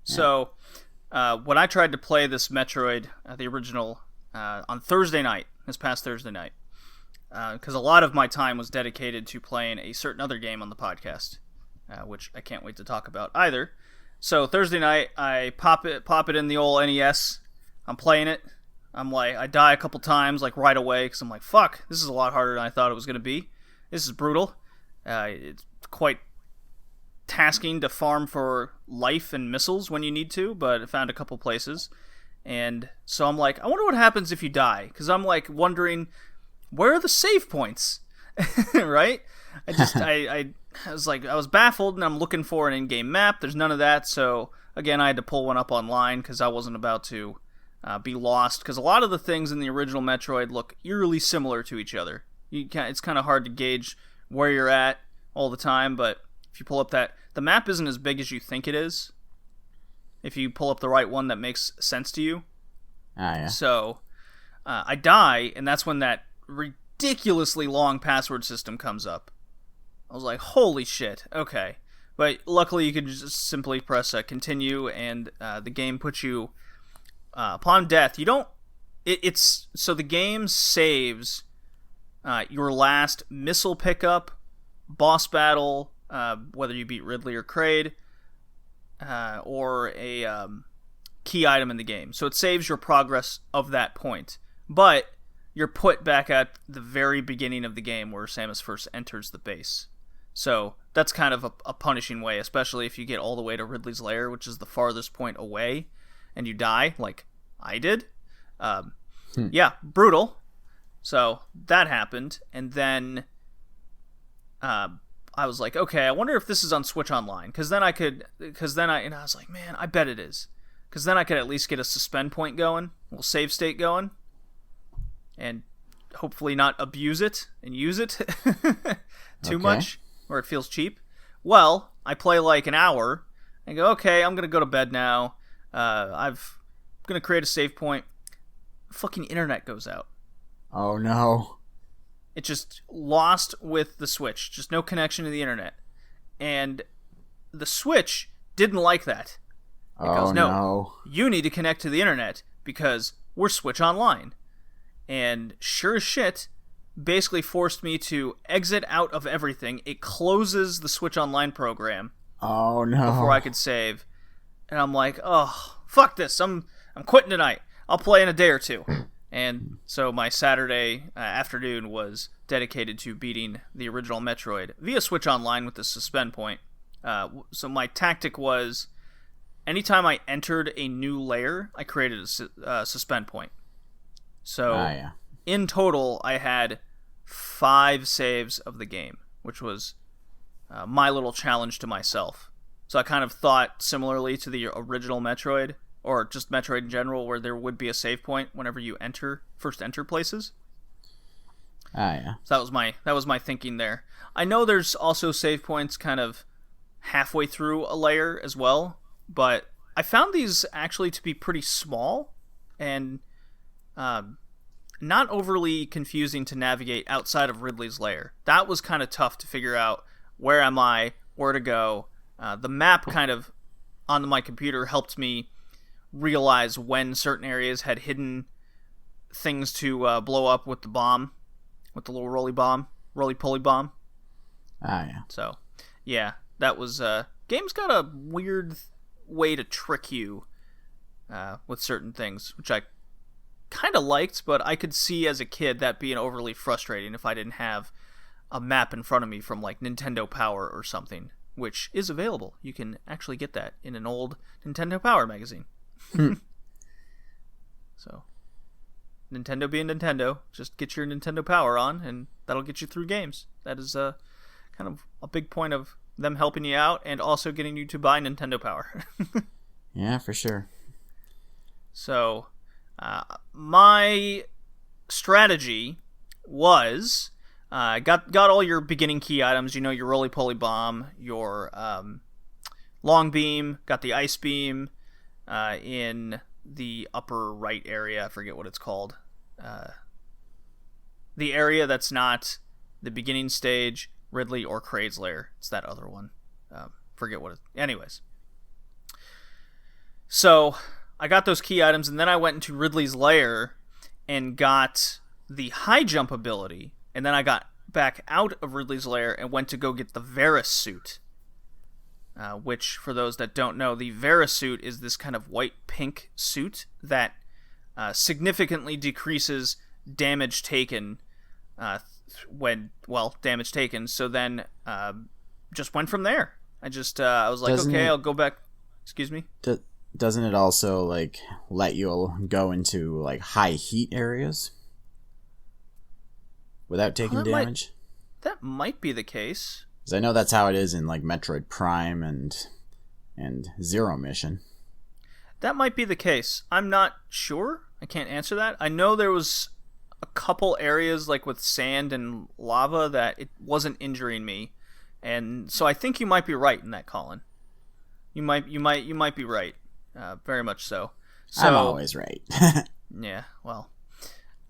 So, when I tried to play this Metroid, the original, on Thursday night, this past Thursday night, because a lot of my time was dedicated to playing a certain other game on the podcast, which I can't wait to talk about either. So Thursday night, I pop it in the old NES. I'm playing it. I'm like, I die a couple times, like right away, because I'm like, fuck, this is a lot harder than I thought it was going to be. This is brutal. It's quite tasking to farm for life and missiles when you need to, but I found a couple places. And so I'm like, I wonder what happens if you die, because I'm like wondering, where are the save points? Right? I was baffled, and I'm looking for an in-game map. There's none of that, so again, I had to pull one up online because I wasn't about to be lost, because a lot of the things in the original Metroid look eerily similar to each other. It's kind of hard to gauge where you're at all the time, but if you pull up the map isn't as big as you think it is, if you pull up the right one that makes sense to you. Yeah. So, I die, and that's when that ridiculously long password system comes up. I was like, holy shit, okay. But luckily, you could just simply press continue, and the game puts you upon death. You don't. It's so the game saves your last missile pickup, boss battle, whether you beat Ridley or Kraid, or a key item in the game. So it saves your progress of that point. But you're put back at the very beginning of the game where Samus first enters the base. So that's kind of a punishing way, especially if you get all the way to Ridley's Lair, which is the farthest point away, and you die, like I did. Yeah, brutal. So that happened, and then I was like, okay, I wonder if this is on Switch Online, and I was like, man, I bet it is, because then I could at least get a suspend point going, a little save state going, and hopefully not abuse it and use it too much, where it feels cheap. Well, I play like an hour, and go, okay, I'm gonna go to bed now. I'm gonna create a save point. Fucking internet goes out. Oh no. It just lost with the Switch. Just no connection to the internet. And the Switch didn't like that. It goes, no, you need to connect to the internet because we're Switch Online. And sure as shit, basically forced me to exit out of everything. It closes the Switch Online program. Oh no. Before I could save. And I'm like, oh, fuck this. I'm quitting tonight. I'll play in a day or two. And so my Saturday afternoon was dedicated to beating the original Metroid via Switch Online with the suspend point. So my tactic was, anytime I entered a new layer, I created a suspend point. So in total, I had 5 saves of the game, which was my little challenge to myself. So I kind of thought similarly to the original Metroid, or just Metroid in general, where there would be a save point whenever you first enter places. So that was my thinking there. I know there's also save points kind of halfway through a layer as well, but I found these actually to be pretty small and not overly confusing to navigate outside of Ridley's Lair. That was kind of tough to figure out. Where am I? Where to go? The map kind of on my computer helped me realize when certain areas had hidden things to blow up with the bomb, with the little roly-poly bomb. So, yeah, that was... game's got a weird way to trick you with certain things, which I kind of liked, but I could see as a kid that being overly frustrating if I didn't have a map in front of me from, like, Nintendo Power or something, which is available. You can actually get that in an old Nintendo Power magazine. So, Nintendo being Nintendo, just get your Nintendo Power on, and that'll get you through games. That is kind of a big point of them helping you out, and also getting you to buy Nintendo Power. Yeah, for sure. So, my strategy was... got all your beginning key items, your roly-poly bomb, your long beam, got the ice beam in the upper right area, I forget what it's called. The area that's not the beginning stage, Ridley or Kraid's Lair. It's that other one. Forget what it... Anyways. So, I got those key items, and then I went into Ridley's Lair and got the high jump ability. And then I got back out of Ridley's Lair and went to go get the Varus suit. Which, for those that don't know, the Varus suit is this kind of white-pink suit that significantly decreases damage taken damage taken. So then just went from there. I was like, I'll go back. Excuse me? Doesn't it also, like, let you go into, like, high heat areas? Without taking damage? That might be the case. Because I know that's how it is in, like, Metroid Prime and Zero Mission. That might be the case. I'm not sure. I can't answer that. I know there was a couple areas, like, with sand and lava that it wasn't injuring me. And so I think you might be right in that, Colin. You might be right. Very much so. I'm always right. Yeah, well...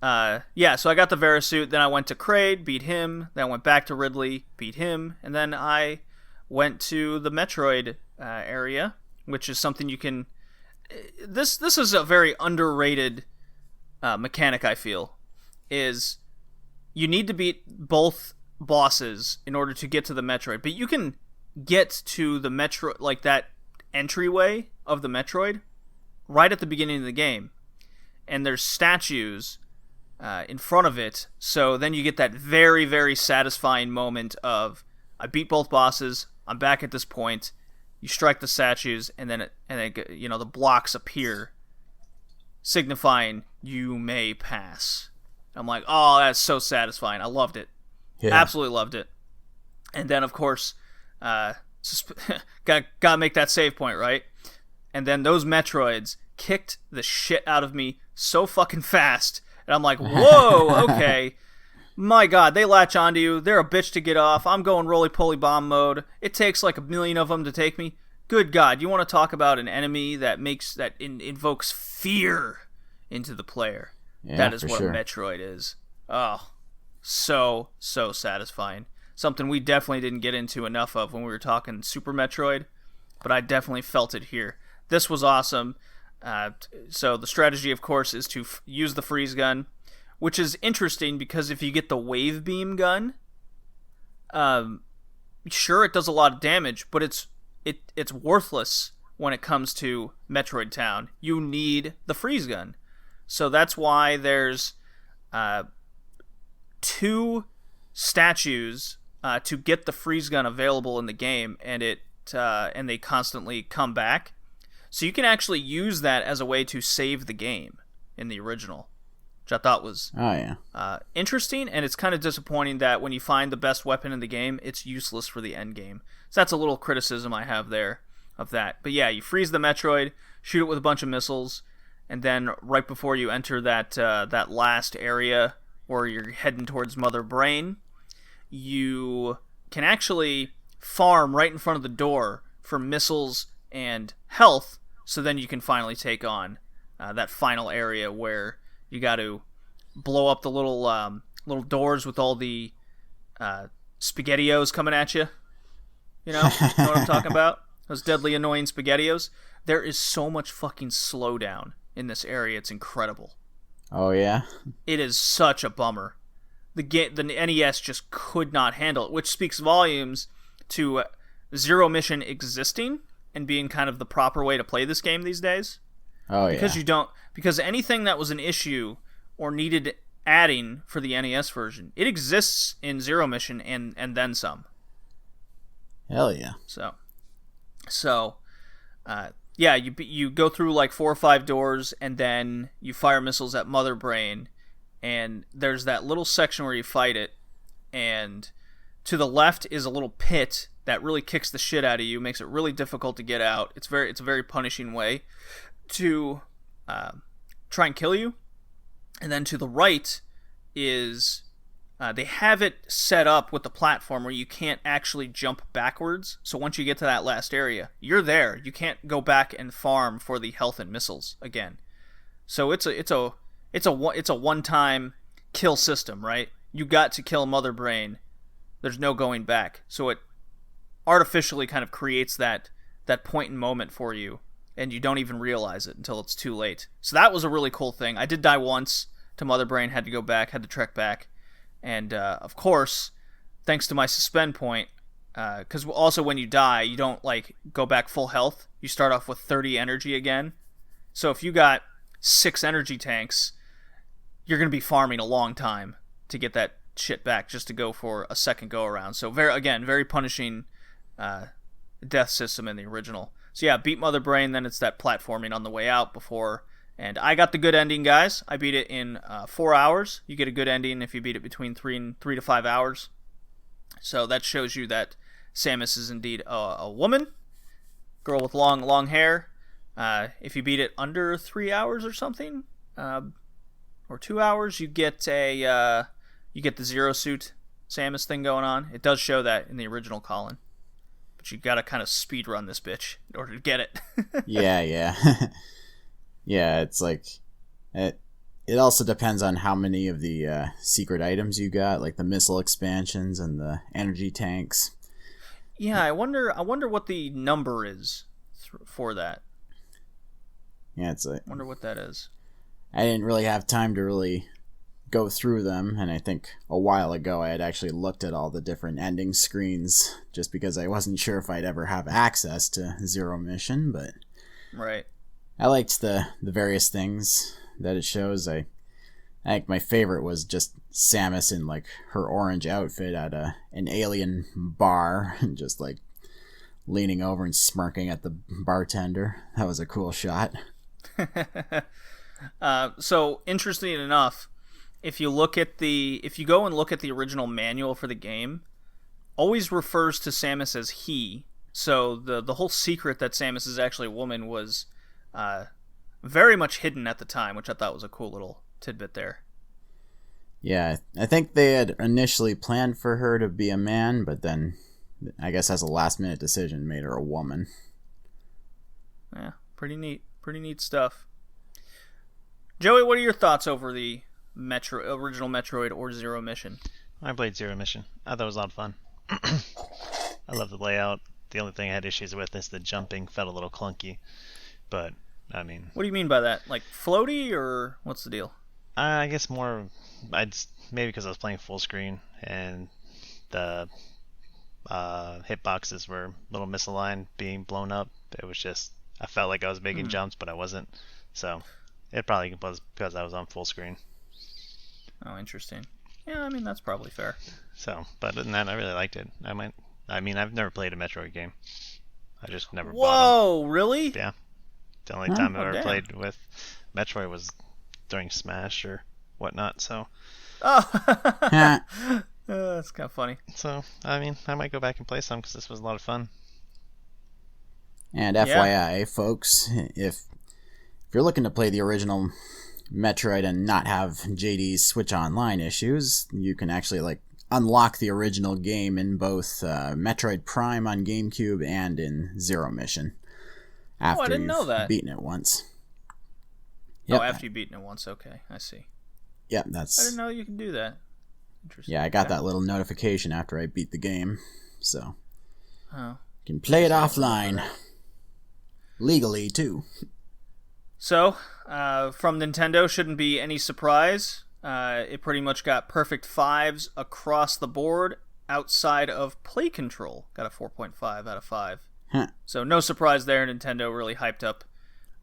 so I got the Varus suit, then I went to Kraid, beat him, then I went back to Ridley, beat him, and then I went to the Metroid area, which is something you can. This is a very underrated mechanic. I feel is you need to beat both bosses in order to get to the Metroid, but you can get to the Metroid, like that entryway of the Metroid, right at the beginning of the game, and there's statues in front of it. So then you get that very, very satisfying moment of I beat both bosses. I'm back at this point. You strike the statues, and then the blocks appear, signifying you may pass. I'm like, oh, that's so satisfying. I loved it. Yeah. Absolutely loved it. And then, of course, gotta make that save point, right? And then those Metroids kicked the shit out of me so fucking fast. And I'm like, whoa, okay. My God, they latch onto you. They're a bitch to get off. I'm going roly-poly bomb mode. It takes like 1 million of them to take me. Good God, you want to talk about an enemy that invokes fear into the player. Yeah, that is what sure. Metroid is. Oh, so satisfying. Something we definitely didn't get into enough of when we were talking Super Metroid, but I definitely felt it here. This was awesome. So the strategy, of course, is to use the freeze gun, which is interesting because if you get the wave beam gun, sure, it does a lot of damage, but it's worthless when it comes to Metroid Town. You need the freeze gun. So that's why there's 2 statues to get the freeze gun available in the game, and they constantly come back. So you can actually use that as a way to save the game in the original, which I thought was interesting, and it's kind of disappointing that when you find the best weapon in the game, it's useless for the end game. So that's a little criticism I have there of that. But yeah, you freeze the Metroid, shoot it with a bunch of missiles, and then right before you enter that last area where you're heading towards Mother Brain, you can actually farm right in front of the door for missiles and health, so then you can finally take on that final area where you got to blow up the little doors with all the SpaghettiOs coming at you. You know what I'm talking about? Those deadly annoying SpaghettiOs. There is so much fucking slowdown in this area. It's incredible. Oh yeah. It is such a bummer. The NES just could not handle it, which speaks volumes to Zero Mission existing and being kind of the proper way to play this game these days. Oh yeah. Because anything that was an issue or needed adding for the NES version, it exists in Zero Mission and then some. Hell yeah. So, yeah, you go through like 4 or 5 doors, and then you fire missiles at Mother Brain, and there's that little section where you fight it, and to the left is a little pit that really kicks the shit out of you, makes it really difficult to get out. It's a very punishing way to try and kill you. And then to the right is they have it set up with the platform where you can't actually jump backwards. So once you get to that last area, you're there. You can't go back and farm for the health and missiles again. So it's a one-time kill system, right? You got to kill Mother Brain. There's no going back. So it artificially kind of creates that point and moment for you, and you don't even realize it until it's too late. So that was a really cool thing. I did die once to Mother Brain, had to go back, had to trek back. And, of course, thanks to my suspend point, because also when you die, you don't, like, go back full health. You start off with 30 energy again. So if you got 6 energy tanks, you're going to be farming a long time to get that shit back just to go for a second go-around. So, very punishing death system in the original. So yeah, beat Mother Brain, then it's that platforming on the way out before. And I got the good ending, guys. I beat it in 4 hours. You get a good ending if you beat it between 3 to 5 hours. So that shows you that Samus is indeed a woman, girl with long hair. If you beat it under 3 hours or something, or 2 hours, you get the Zero Suit Samus thing going on. It does show that in the original Colin, but you gotta kind of speed run this bitch in order to get it. Yeah. Yeah, it's like it also depends on how many of the secret items you got, like the missile expansions and the energy tanks. Yeah, I wonder what the number is for that. Yeah, Wonder what that is. I didn't really have time to really go through them, and I think a while ago I had actually looked at all the different ending screens just because I wasn't sure if I'd ever have access to Zero Mission, but Right. I liked the various things that it shows. I think my favorite was just Samus in like her orange outfit at an alien bar, and just like leaning over and smirking at the bartender. That was a cool shot. So interesting enough, if you go and look at the original manual for the game, always refers to Samus as he. So the whole secret that Samus is actually a woman was very much hidden at the time, which I thought was a cool little tidbit there. Yeah, I think they had initially planned for her to be a man, but then I guess as a last minute decision made her a woman. Yeah, pretty neat stuff. Joey, what are your thoughts over the original Metroid or Zero Mission? I played Zero Mission. I thought it was a lot of fun. I love the layout. The only thing I had issues with is the jumping felt a little clunky. But, I mean... What do you mean by that? Like floaty, or what's the deal? I guess more... maybe because I was playing full screen, and the hitboxes were a little misaligned, being blown up. It was just... I felt like I was making jumps, but I wasn't. So, it probably was because I was on full screen. Oh, interesting. Yeah, I mean, that's probably fair. So, but other than that, I really liked it. I've never played a Metroid game. I just never bought Whoa, really? them. Yeah. The only time I've ever played with Metroid was during Smash or whatnot, so... Oh, that's kind of funny. So, I mean, I might go back and play some because this was a lot of fun. And FYI, folks, if you're looking to play the original Metroid and not have JD's Switch Online issues, you can actually like unlock the original game in both Metroid Prime on GameCube and in Zero Mission. After I didn't know that. Beaten it once. Yep. Oh, after you've beaten it once, okay, I see. Yep, that's... I didn't know you could do that. Interesting. Yeah, I got that little notification after I beat the game, so... Oh. You can play it offline. Legally, too. So, from Nintendo, shouldn't be any surprise. It pretty much got perfect 5s across the board outside of Play Control. Got a 4.5 out of 5. Huh. So no surprise there. Nintendo really hyped up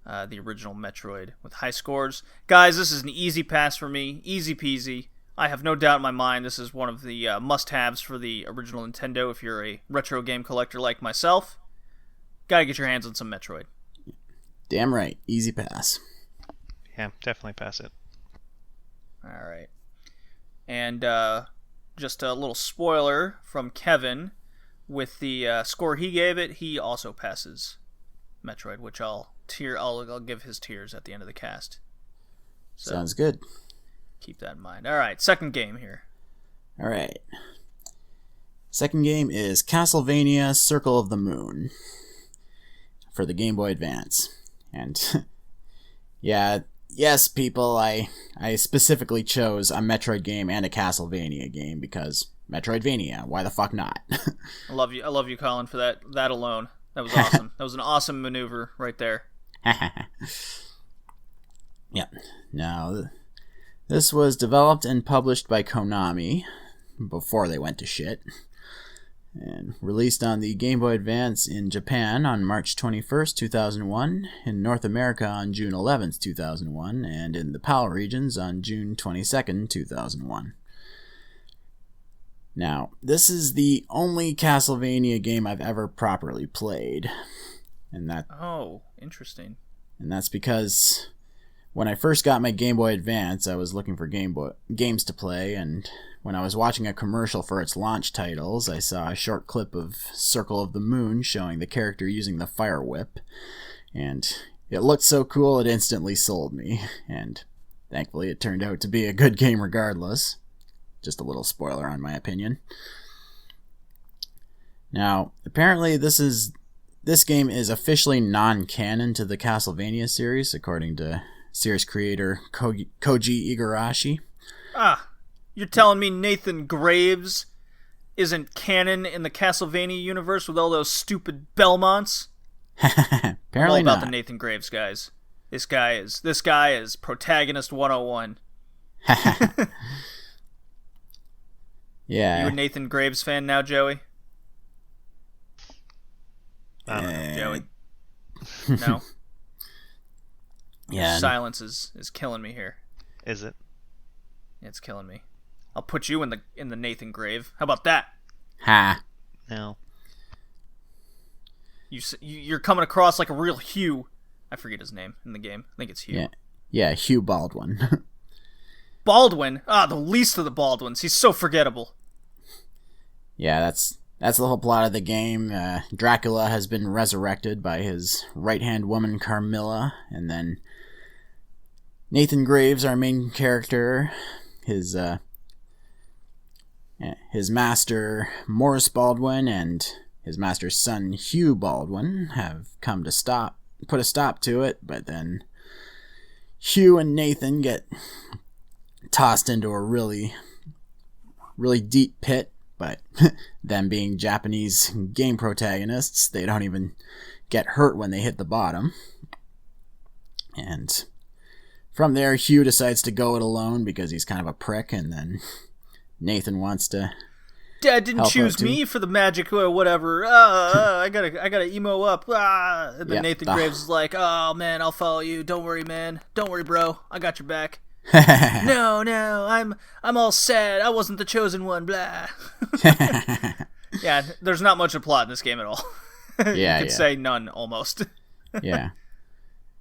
the original Metroid with high scores. Guys, this is an easy pass for me. Easy peasy. I have no doubt in my mind this is one of the must-haves for the original Nintendo if you're a retro game collector like myself. Gotta get your hands on some Metroid. Damn right. Easy pass. Yeah, definitely pass it. Alright. And just a little spoiler from Kevin. With the score he gave it, he also passes Metroid, which I'll give his tiers at the end of the cast. So sounds good. Keep that in mind. Alright, second game here. Alright. Second game is Castlevania Circle of the Moon for the Game Boy Advance. And yeah, yes, people, I specifically chose a Metroid game and a Castlevania game because Metroidvania, why the fuck not? I love you, Colin, for that alone. That was awesome. That was an awesome maneuver right there. Yeah. Now, this was developed and published by Konami before they went to shit, and released on the Game Boy Advance in Japan on March 21st, 2001, in North America on June 11th, 2001, and in the PAL regions on June 22nd, 2001. Now, this is the only Castlevania game I've ever properly played. Oh, interesting. And that's because when I first got my Game Boy Advance, I was looking for games to play, and when I was watching a commercial for its launch titles, I saw a short clip of Circle of the Moon showing the character using the fire whip, and it looked so cool it instantly sold me, and thankfully it turned out to be a good game regardless. Just a little spoiler on my opinion. Now, apparently this game is officially non-canon to the Castlevania series, according to series creator Koji Igarashi. Ah, you're telling me Nathan Graves isn't canon in the Castlevania universe with all those stupid Belmonts. Apparently all about not. the Nathan Graves guys. This guy is protagonist 101. Yeah. You a Nathan Graves fan now, Joey? I don't know. Joey. No. Yeah. Silence is killing me here. Is it? It's killing me. I'll put you in the Nathan Grave. How about that? Ha. No. You're coming across like a real Hugh. I forget his name in the game. I think it's Hugh. Yeah, Hugh Baldwin. Baldwin? The least of the Baldwins. He's so forgettable. Yeah, that's the whole plot of the game. Dracula has been resurrected by his right-hand woman Carmilla, and then Nathan Graves, our main character, his master Morris Baldwin and his master's son Hugh Baldwin have come to put a stop to it, but then Hugh and Nathan get tossed into a really, really deep pit, but them being Japanese game protagonists, they don't even get hurt when they hit the bottom. And from there, Hugh decides to go it alone because he's kind of a prick, and then Nathan wants to Dad didn't help choose out too. me for the magic or whatever. I gotta emo up. And then Yeah. Nathan Graves is like, "Oh man, I'll follow you. Don't worry, man. Don't worry, bro. I got your back." No, I'm all sad. I wasn't the chosen one. Blah. Yeah, there's not much of plot in this game at all. Yeah, you could say none almost. Yeah.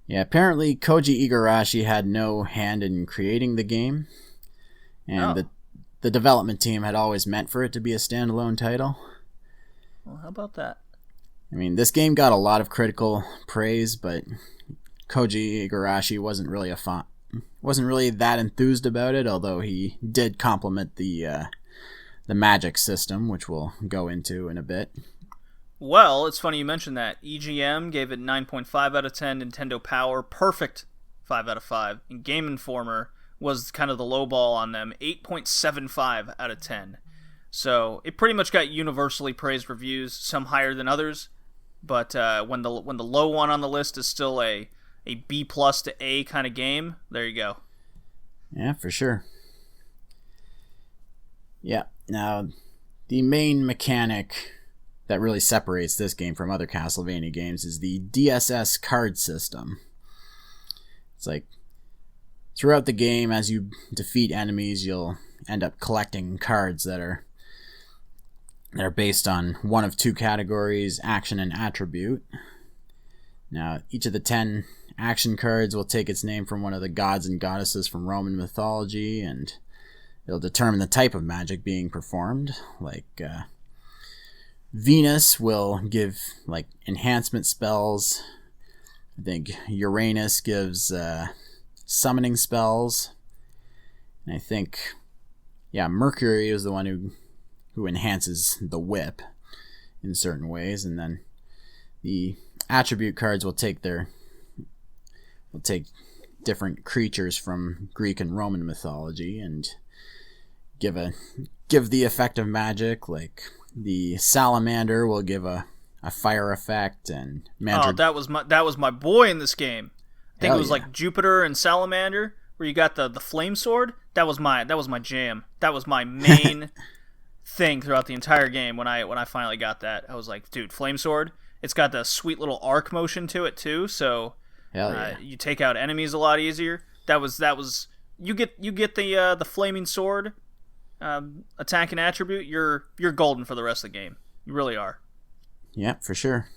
Yeah, apparently Koji Igarashi had no hand in creating the game, and the development team had always meant for it to be a standalone title. Well, how about that? I mean, this game got a lot of critical praise, but Koji Igarashi wasn't really that enthused about it, although he did compliment the magic system, which we'll go into in a bit. Well, it's funny you mentioned that. EGM gave it 9.5 out of 10. Nintendo Power, perfect 5 out of 5. And Game Informer was kind of the low ball on them, 8.75 out of 10. So it pretty much got universally praised reviews, some higher than others. But when the low one on the list is still a B plus to A kind of game, there you go. Yeah, for sure. Yeah, now the main mechanic that really separates this game from other Castlevania games is the DSS card system. It's like, throughout the game, as you defeat enemies, you'll end up collecting cards that are based on one of two categories, action and attribute. Now, each of the 10 action cards will take its name from one of the gods and goddesses from Roman mythology, and it'll determine the type of magic being performed. Like, Venus will give, like, enhancement spells. I think Uranus gives summoning spells. And I think, Mercury is the one who enhances the whip in certain ways. And then the attribute cards will take different creatures from Greek and Roman mythology and give the effect of magic. Like, the salamander will give a fire effect, and that was my boy in this game. I think Hell it was like Jupiter and Salamander, where you got the flame sword. That was my jam. That was my main thing throughout the entire game. When I finally got that, I was like, dude, flame sword. It's got the sweet little arc motion to it too, so you take out enemies a lot easier. That was you get the flaming sword attack and attribute. You're golden for the rest of the game. You really are. Yeah, for sure.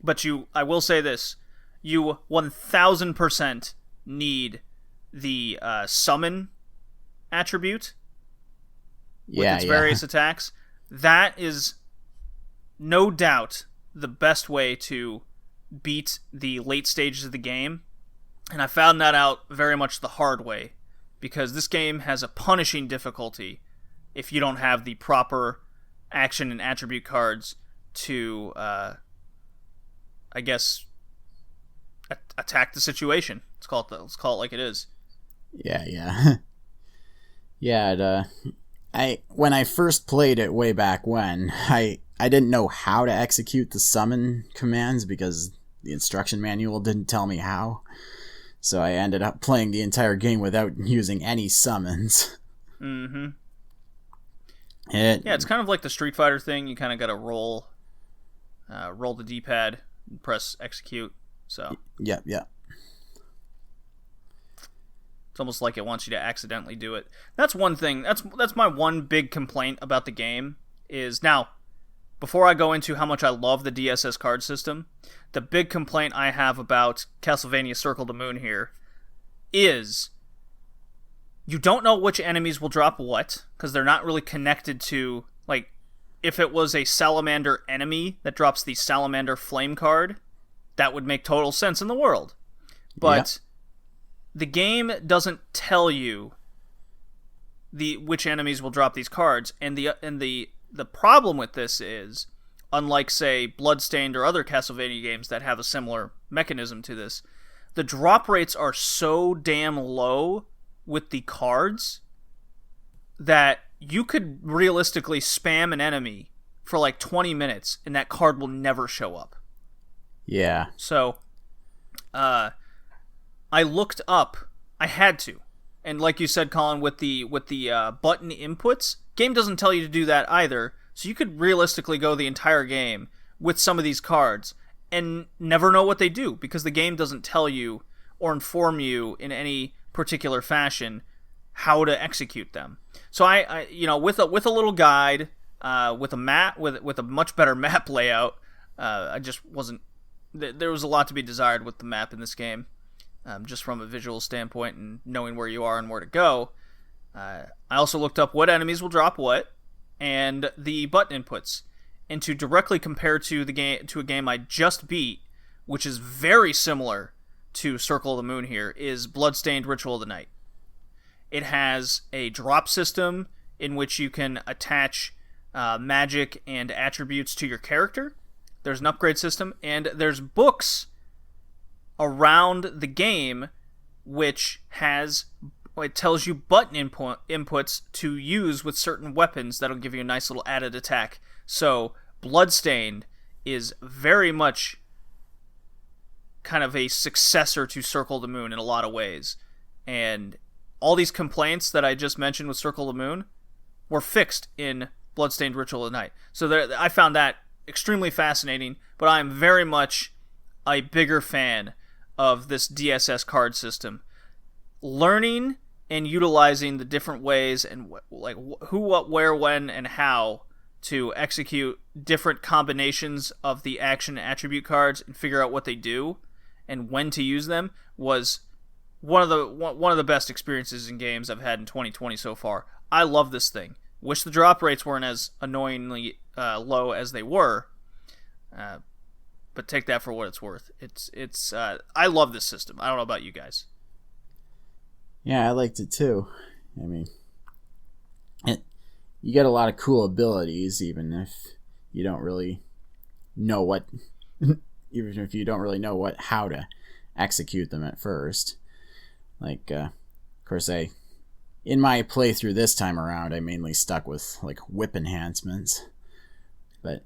But I will say this: you 1000% need the summon attribute with its various attacks. That is no doubt the best way to beat the late stages of the game, and I found that out very much the hard way, because this game has a punishing difficulty if you don't have the proper action and attribute cards to attack the situation. Let's call it like it is. Yeah. when I first played it way back when, I didn't know how to execute the summon commands because the instruction manual didn't tell me how. So I ended up playing the entire game without using any summons. Mm-hmm. Yeah, it's kind of like the Street Fighter thing. You kind of got to roll the D-pad, and press execute. So. Yeah. It's almost like it wants you to accidentally do it. That's one thing. That's my one big complaint about the game is now. Before I go into how much I love the DSS card system, the big complaint I have about Castlevania Circle of the Moon here is you don't know which enemies will drop what, because they're not really connected to, like, if it was a salamander enemy that drops the salamander flame card, that would make total sense in the world. But the game doesn't tell you which enemies will drop these cards, and the problem with this is, unlike, say, Bloodstained or other Castlevania games that have a similar mechanism to this, the drop rates are so damn low with the cards that you could realistically spam an enemy for like 20 minutes and that card will never show up. Yeah. So, I looked up, I had to, and like you said, Colin, with the button inputs, game doesn't tell you to do that either, so you could realistically go the entire game with some of these cards and never know what they do because the game doesn't tell you or inform you in any particular fashion how to execute them. So I with a little guide, with a map, with a much better map layout, I just wasn't. There was a lot to be desired with the map in this game, just from a visual standpoint and knowing where you are and where to go. I also looked up what enemies will drop what, and the button inputs, and to directly compare to a game I just beat, which is very similar to Circle of the Moon here, is Bloodstained Ritual of the Night. It has a drop system in which you can attach magic and attributes to your character. There's an upgrade system, and there's books around the game which it tells you button inputs to use with certain weapons that'll give you a nice little added attack. So Bloodstained is very much kind of a successor to Circle of the Moon in a lot of ways. And all these complaints that I just mentioned with Circle of the Moon were fixed in Bloodstained Ritual of the Night. So I found that extremely fascinating, but I'm very much a bigger fan of this DSS card system. Learning and utilizing the different ways and like who, what, where, when, and how to execute different combinations of the action attribute cards and figure out what they do and when to use them was one of the best experiences in games I've had in 2020 so far. I love this thing. Wish the drop rates weren't as annoyingly low as they were, but take that for what it's worth. It's I love this system. I don't know about you guys. Yeah, I liked it too. I mean, you get a lot of cool abilities, even if you don't really know how to execute them at first. Like, of course, in my playthrough this time around, I mainly stuck with like whip enhancements, but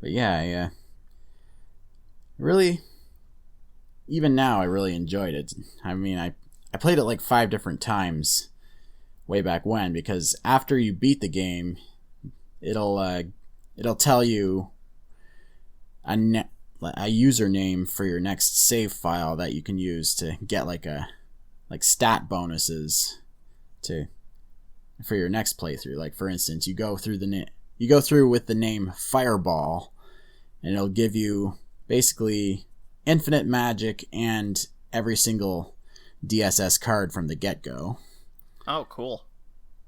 yeah, really. Even now, I really enjoyed it. I mean, I played it like 5 different times way back when, because after you beat the game, it'll tell you a username for your next save file that you can use to get like stat bonuses for your next playthrough. Like, for instance, you go through with the name Fireball, and it'll give you basically infinite magic and every single DSS card from the get-go. Oh, cool.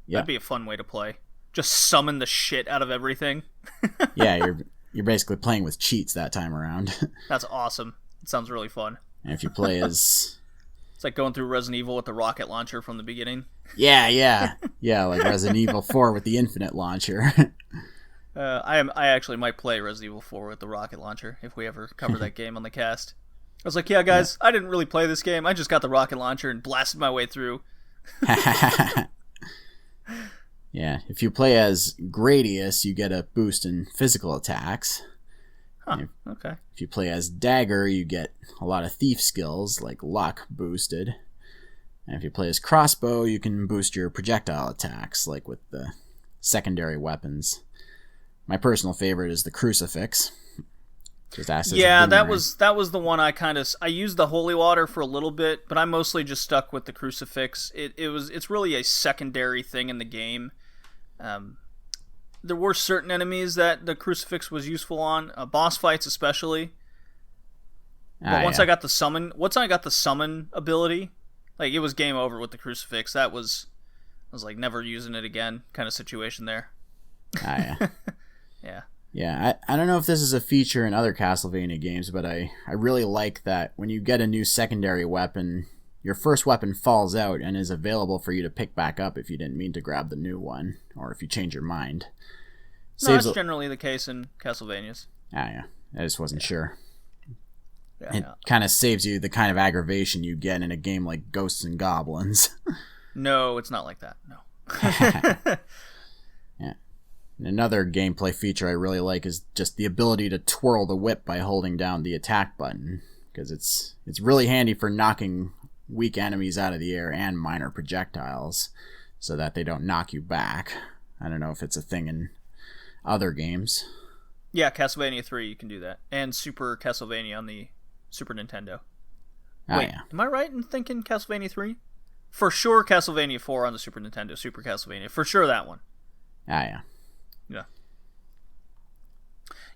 Yeah. That'd be a fun way to play. Just summon the shit out of everything. Yeah, you're basically playing with cheats that time around. That's awesome. It sounds really fun. And if you play as... It's like going through Resident Evil with the rocket launcher from the beginning. Yeah, like Resident Evil 4 with the infinite launcher. I actually might play Resident Evil 4 with the rocket launcher if we ever cover that game on the cast. I was like, yeah, guys, I didn't really play this game. I just got the rocket launcher and blasted my way through. Yeah, if you play as Gradius, you get a boost in physical attacks. Huh, okay. If you play as Dagger, you get a lot of thief skills, like luck, boosted. And if you play as Crossbow, you can boost your projectile attacks, like with the secondary weapons. My personal favorite is the Crucifix. Yeah, that was the one I used the Holy Water for a little bit, but I mostly just stuck with the Crucifix. It's really a secondary thing in the game. There were certain enemies that the Crucifix was useful on, boss fights especially. But once I got the summon ability, like, it was game over with the Crucifix. I was like never using it again kind of situation there. Yeah. Yeah, I don't know if this is a feature in other Castlevania games, but I really like that when you get a new secondary weapon, your first weapon falls out and is available for you to pick back up if you didn't mean to grab the new one, or if you change your mind. No, that's generally the case in Castlevanias. Yeah. I just wasn't sure. Yeah, it kind of saves you the kind of aggravation you get in a game like Ghosts and Goblins. No, it's not like that. No. Yeah. And another gameplay feature I really like is just the ability to twirl the whip by holding down the attack button, because it's really handy for knocking weak enemies out of the air and minor projectiles so that they don't knock you back. I don't know if it's a thing in other games. Yeah, Castlevania 3 you can do that, and Super Castlevania on the Super Nintendo. Wait, am I right in thinking Castlevania 3? For sure Castlevania 4 on the Super Nintendo, Super Castlevania. For sure that one. Yeah.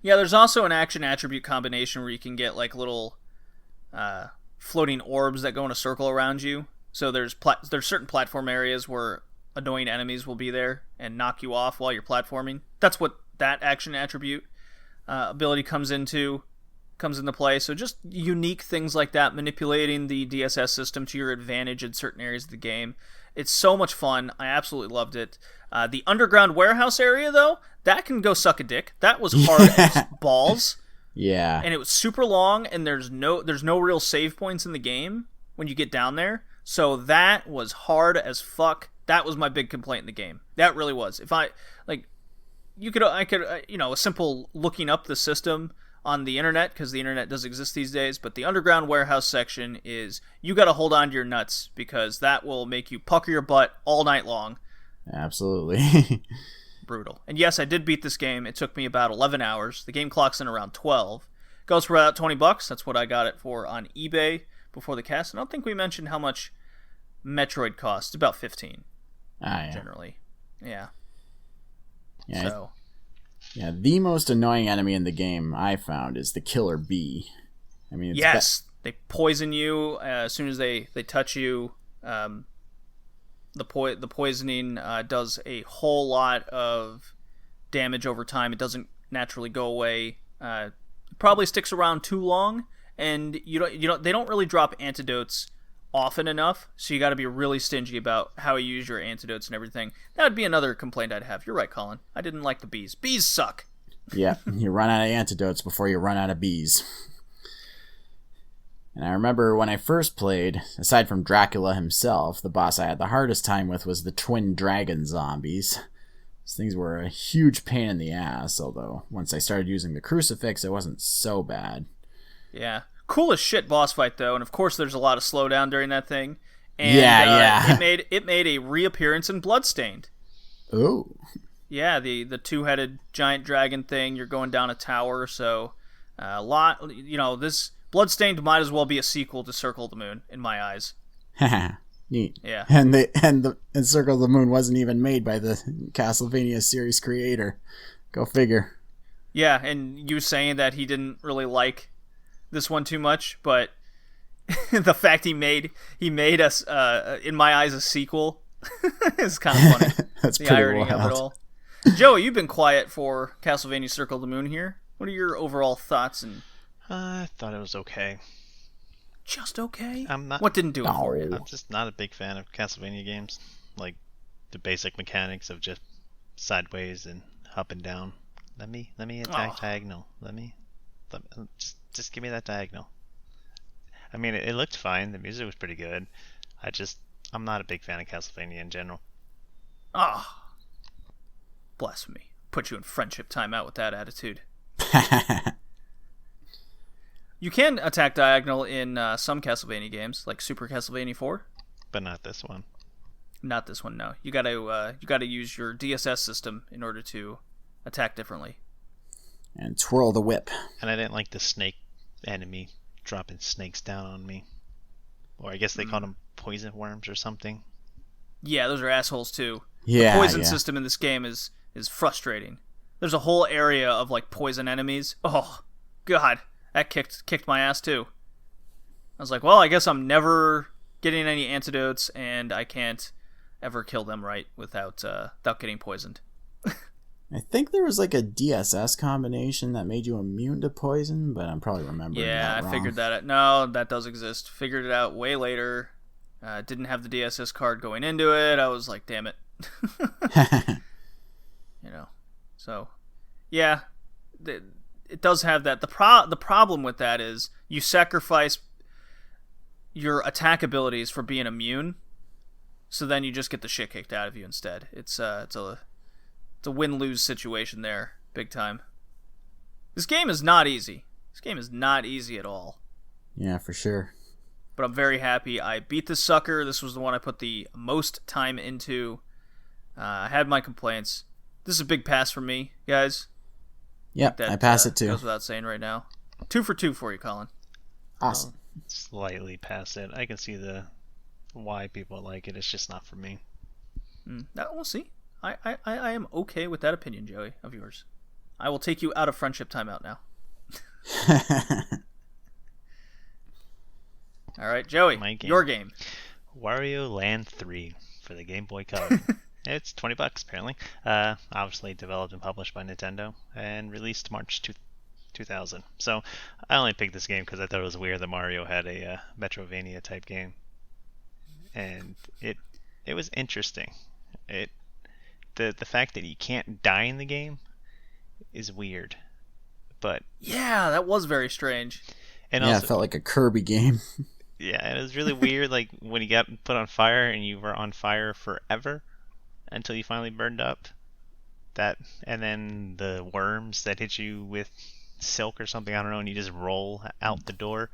Yeah, there's also an action attribute combination where you can get like little floating orbs that go in a circle around you. So there's certain platform areas where annoying enemies will be there and knock you off while you're platforming. That's what that action attribute ability comes into play. So just unique things like that, manipulating the DSS system to your advantage in certain areas of the game. It's so much fun. I absolutely loved it. The underground warehouse area, though, that can go suck a dick. That was hard as balls. Yeah. And it was super long, and there's no real save points in the game when you get down there. So that was hard as fuck. That was my big complaint in the game. That really was. If I could a simple looking up the system on the internet, because the internet does exist these days, but the underground warehouse section is, you got to hold on to your nuts, because that will make you pucker your butt all night long. Absolutely. Brutal. And yes, I did beat this game. It took me about 11 hours. The game clocks in around 12. Goes for about $20. That's what I got it for on eBay before the cast. And I don't think we mentioned how much Metroid costs. About 15. Generally. Yeah. So. Yeah, the most annoying enemy in the game I found is the Killer Bee. I mean, they poison you as soon as they touch you. The poisoning does a whole lot of damage over time. It doesn't naturally go away. It probably sticks around too long, and they don't really drop antidotes often enough, so you got to be really stingy about how you use your antidotes and everything. That would be another complaint I'd have. You're right, Colin. I didn't like the bees. Bees suck. Yeah, you run out of antidotes before you run out of bees. And I remember when I first played, aside from Dracula himself, the boss I had the hardest time with was the twin dragon zombies. These things were a huge pain in the ass, although once I started using the crucifix, it wasn't so bad. Yeah. Cool as shit boss fight, though, and of course there's a lot of slowdown during that thing. And, It made a reappearance in Bloodstained. Ooh. Yeah, the two-headed giant dragon thing. You're going down a tower, so a lot. This Bloodstained might as well be a sequel to Circle of the Moon in my eyes. Neat. Yeah. And Circle of the Moon wasn't even made by the Castlevania series creator. Go figure. Yeah, and you saying that he didn't really like this one too much, but the fact he made us, in my eyes, a sequel is kind of funny. That's the pretty irony wild. of it all. Joey, you've been quiet for Castlevania Circle of the Moon here. What are your overall thoughts? And I thought it was okay. Just okay? I'm not. What didn't do it for you? I'm just not a big fan of Castlevania games. Like the basic mechanics of just sideways and up and down. Let me attack diagonal. Just give me that diagonal. I mean, it looked fine. The music was pretty good. I'm not a big fan of Castlevania in general. Blasphemy. Put you in friendship timeout with that attitude. You can attack diagonal in some Castlevania games, like Super Castlevania 4. But not this one. Not this one, no. You gotta use your DSS system in order to attack differently. And twirl the whip. And I didn't like the snake enemy dropping snakes down on me. Or I guess they called them poison worms or something. Yeah, those are assholes too. Yeah, the poison system in this game is frustrating. There's a whole area of like poison enemies. Oh, God, that kicked my ass too. I was like, well, I guess I'm never getting any antidotes, and I can't ever kill them right without getting poisoned. I think there was like a DSS combination that made you immune to poison, but I'm probably remembering that wrong. I figured that out. No, that does exist. Figured it out way later. Didn't have the DSS card going into it. I was like, damn it. So, yeah, it does have that. The problem with that is you sacrifice your attack abilities for being immune, so then you just get the shit kicked out of you instead. It's a win-lose situation there, big time. This game is not easy. This game is not easy at all. Yeah, for sure. But I'm very happy I beat this sucker. This was the one I put the most time into. I had my complaints. This is a big pass for me, guys. Yep, I pass it too. Goes without saying right now. 2 for 2 for you, Colin. Awesome. Slightly past it. I can see the why people like it. It's just not for me. We'll see. I am okay with that opinion, Joey, of yours. I will take you out of friendship timeout now. All right, Joey, your game. Wario Land 3 for the Game Boy Color. It's $20 apparently. Obviously developed and published by Nintendo and released March 2000. So I only picked this game because I thought it was weird that Mario had a Metroidvania type game, and it was interesting. The fact that you can't die in the game is weird, but yeah, that was very strange. And yeah, also, it felt like a Kirby game. Yeah, it was really weird. Like when you got put on fire and you were on fire forever until you finally burned up. That, and then the worms that hit you with silk or something, I don't know, and you just roll out the door.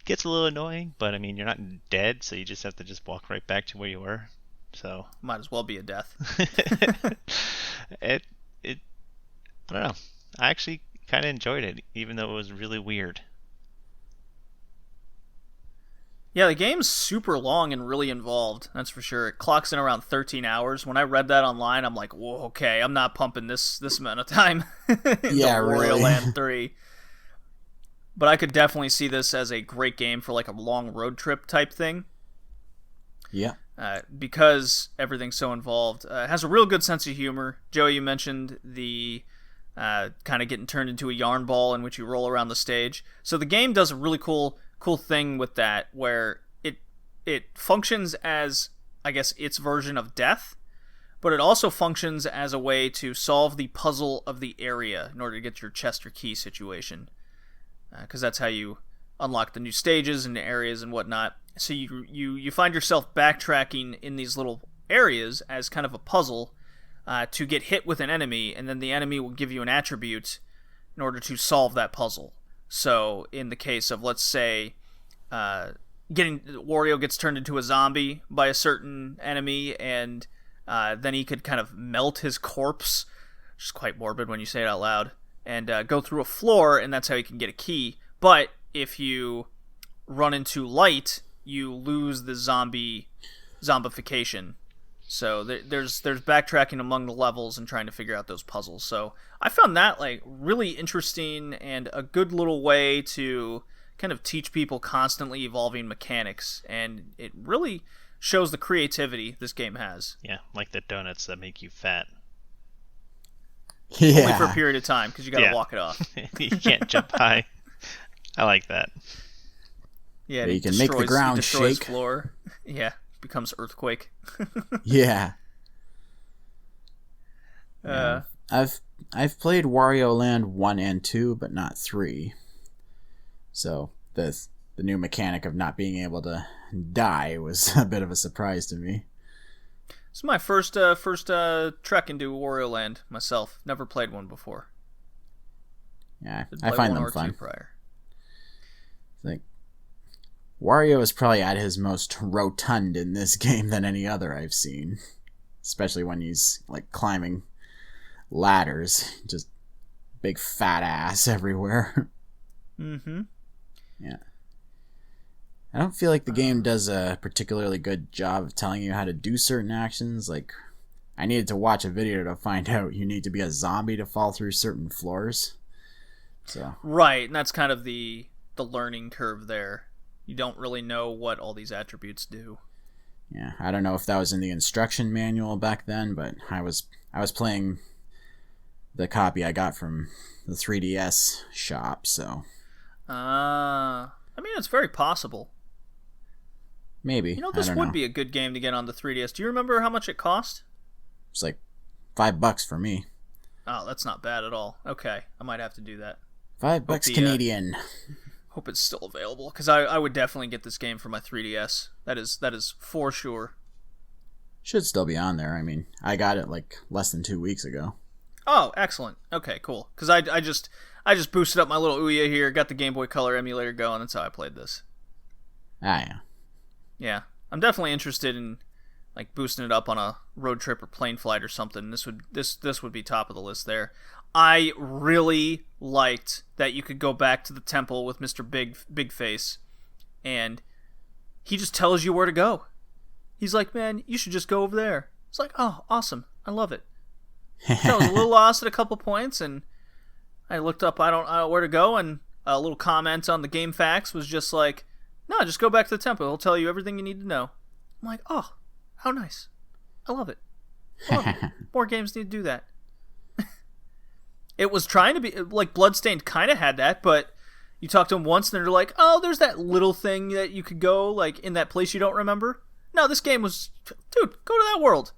Gets a little annoying, but I mean, you're not dead, so you just have to just walk right back to where you were. So might as well be a death. I don't know. I actually kind of enjoyed it, even though it was really weird. Yeah, the game's super long and really involved, that's for sure. It clocks in around 13 hours. When I read that online, I'm like, whoa, okay, I'm not pumping this amount of time into Wario Land 3. But I could definitely see this as a great game for like a long road trip type thing. Yeah. Because everything's so involved. It has a real good sense of humor. Joey, you mentioned the kind of getting turned into a yarn ball in which you roll around the stage. So the game does a really cool thing with that, where it functions as, I guess, its version of death, but it also functions as a way to solve the puzzle of the area in order to get your chest or key situation, because that's how you unlock the new stages and areas and whatnot. So you find yourself backtracking in these little areas as kind of a puzzle to get hit with an enemy, and then the enemy will give you an attribute in order to solve that puzzle. So in the case of, let's say, Wario gets turned into a zombie by a certain enemy, and then he could kind of melt his corpse, which is quite morbid when you say it out loud, and go through a floor, and that's how you can get a key. But if you run into light, you lose the zombification. So there's backtracking among the levels and trying to figure out those puzzles. So I found that like really interesting and a good little way to kind of teach people constantly evolving mechanics, and it really shows the creativity this game has. Yeah, like the donuts that make you fat. Yeah. Only for a period of time, because you got to walk it off. You can't jump high. I like that. Yeah, you can make the ground shake. Floor. Yeah, becomes earthquake. Yeah. I've played Wario Land 1 and 2, but not 3. So the new mechanic of not being able to die was a bit of a surprise to me. It's my first trek into Wario Land myself. Never played one before. Yeah, I find them fun. Prior. Like, Wario is probably at his most rotund in this game than any other I've seen. Especially when he's, like, climbing ladders. Just big fat ass everywhere. Mm-hmm. Yeah. I don't feel like the game does a particularly good job of telling you how to do certain actions. Like, I needed to watch a video to find out you need to be a zombie to fall through certain floors. So. Right, and that's kind of the learning curve there. You don't really know what all these attributes do. Yeah, I don't know if that was in the instruction manual back then, but I was playing the copy I got from the 3DS shop, so. I mean, it's very possible. Maybe. You know, this would be a good game to get on the 3DS. Do you remember how much it cost? It's like $5 for me. Oh, that's not bad at all. Okay, I might have to do that. $5 Canadian. Hope it's still available, because I would definitely get this game for my 3DS. That is for sure. Should still be on there. I mean, I got it like less than 2 weeks ago. Oh, excellent. Okay, cool. Because I just boosted up my little Ouya here, got the Game Boy Color emulator going. That's how I played this. Ah, yeah. Yeah, I'm definitely interested in like boosting it up on a road trip or plane flight or something. This would be top of the list there. I really liked that you could go back to the temple with Mr. Big Face, and he just tells you where to go. He's like, man, you should just go over there. It's like, oh, awesome. I love it. So I was a little lost at a couple points, and I looked up I don't know where to go, and a little comment on the Game Facts was just like, no, just go back to the temple. It'll tell you everything you need to know. I'm like, oh, how nice. I love it. More games need to do that. It was trying to be, like, Bloodstained kind of had that, but you talk to them once and they're like, oh, there's that little thing that you could go, like, in that place you don't remember. No, this game was, dude, go to that world.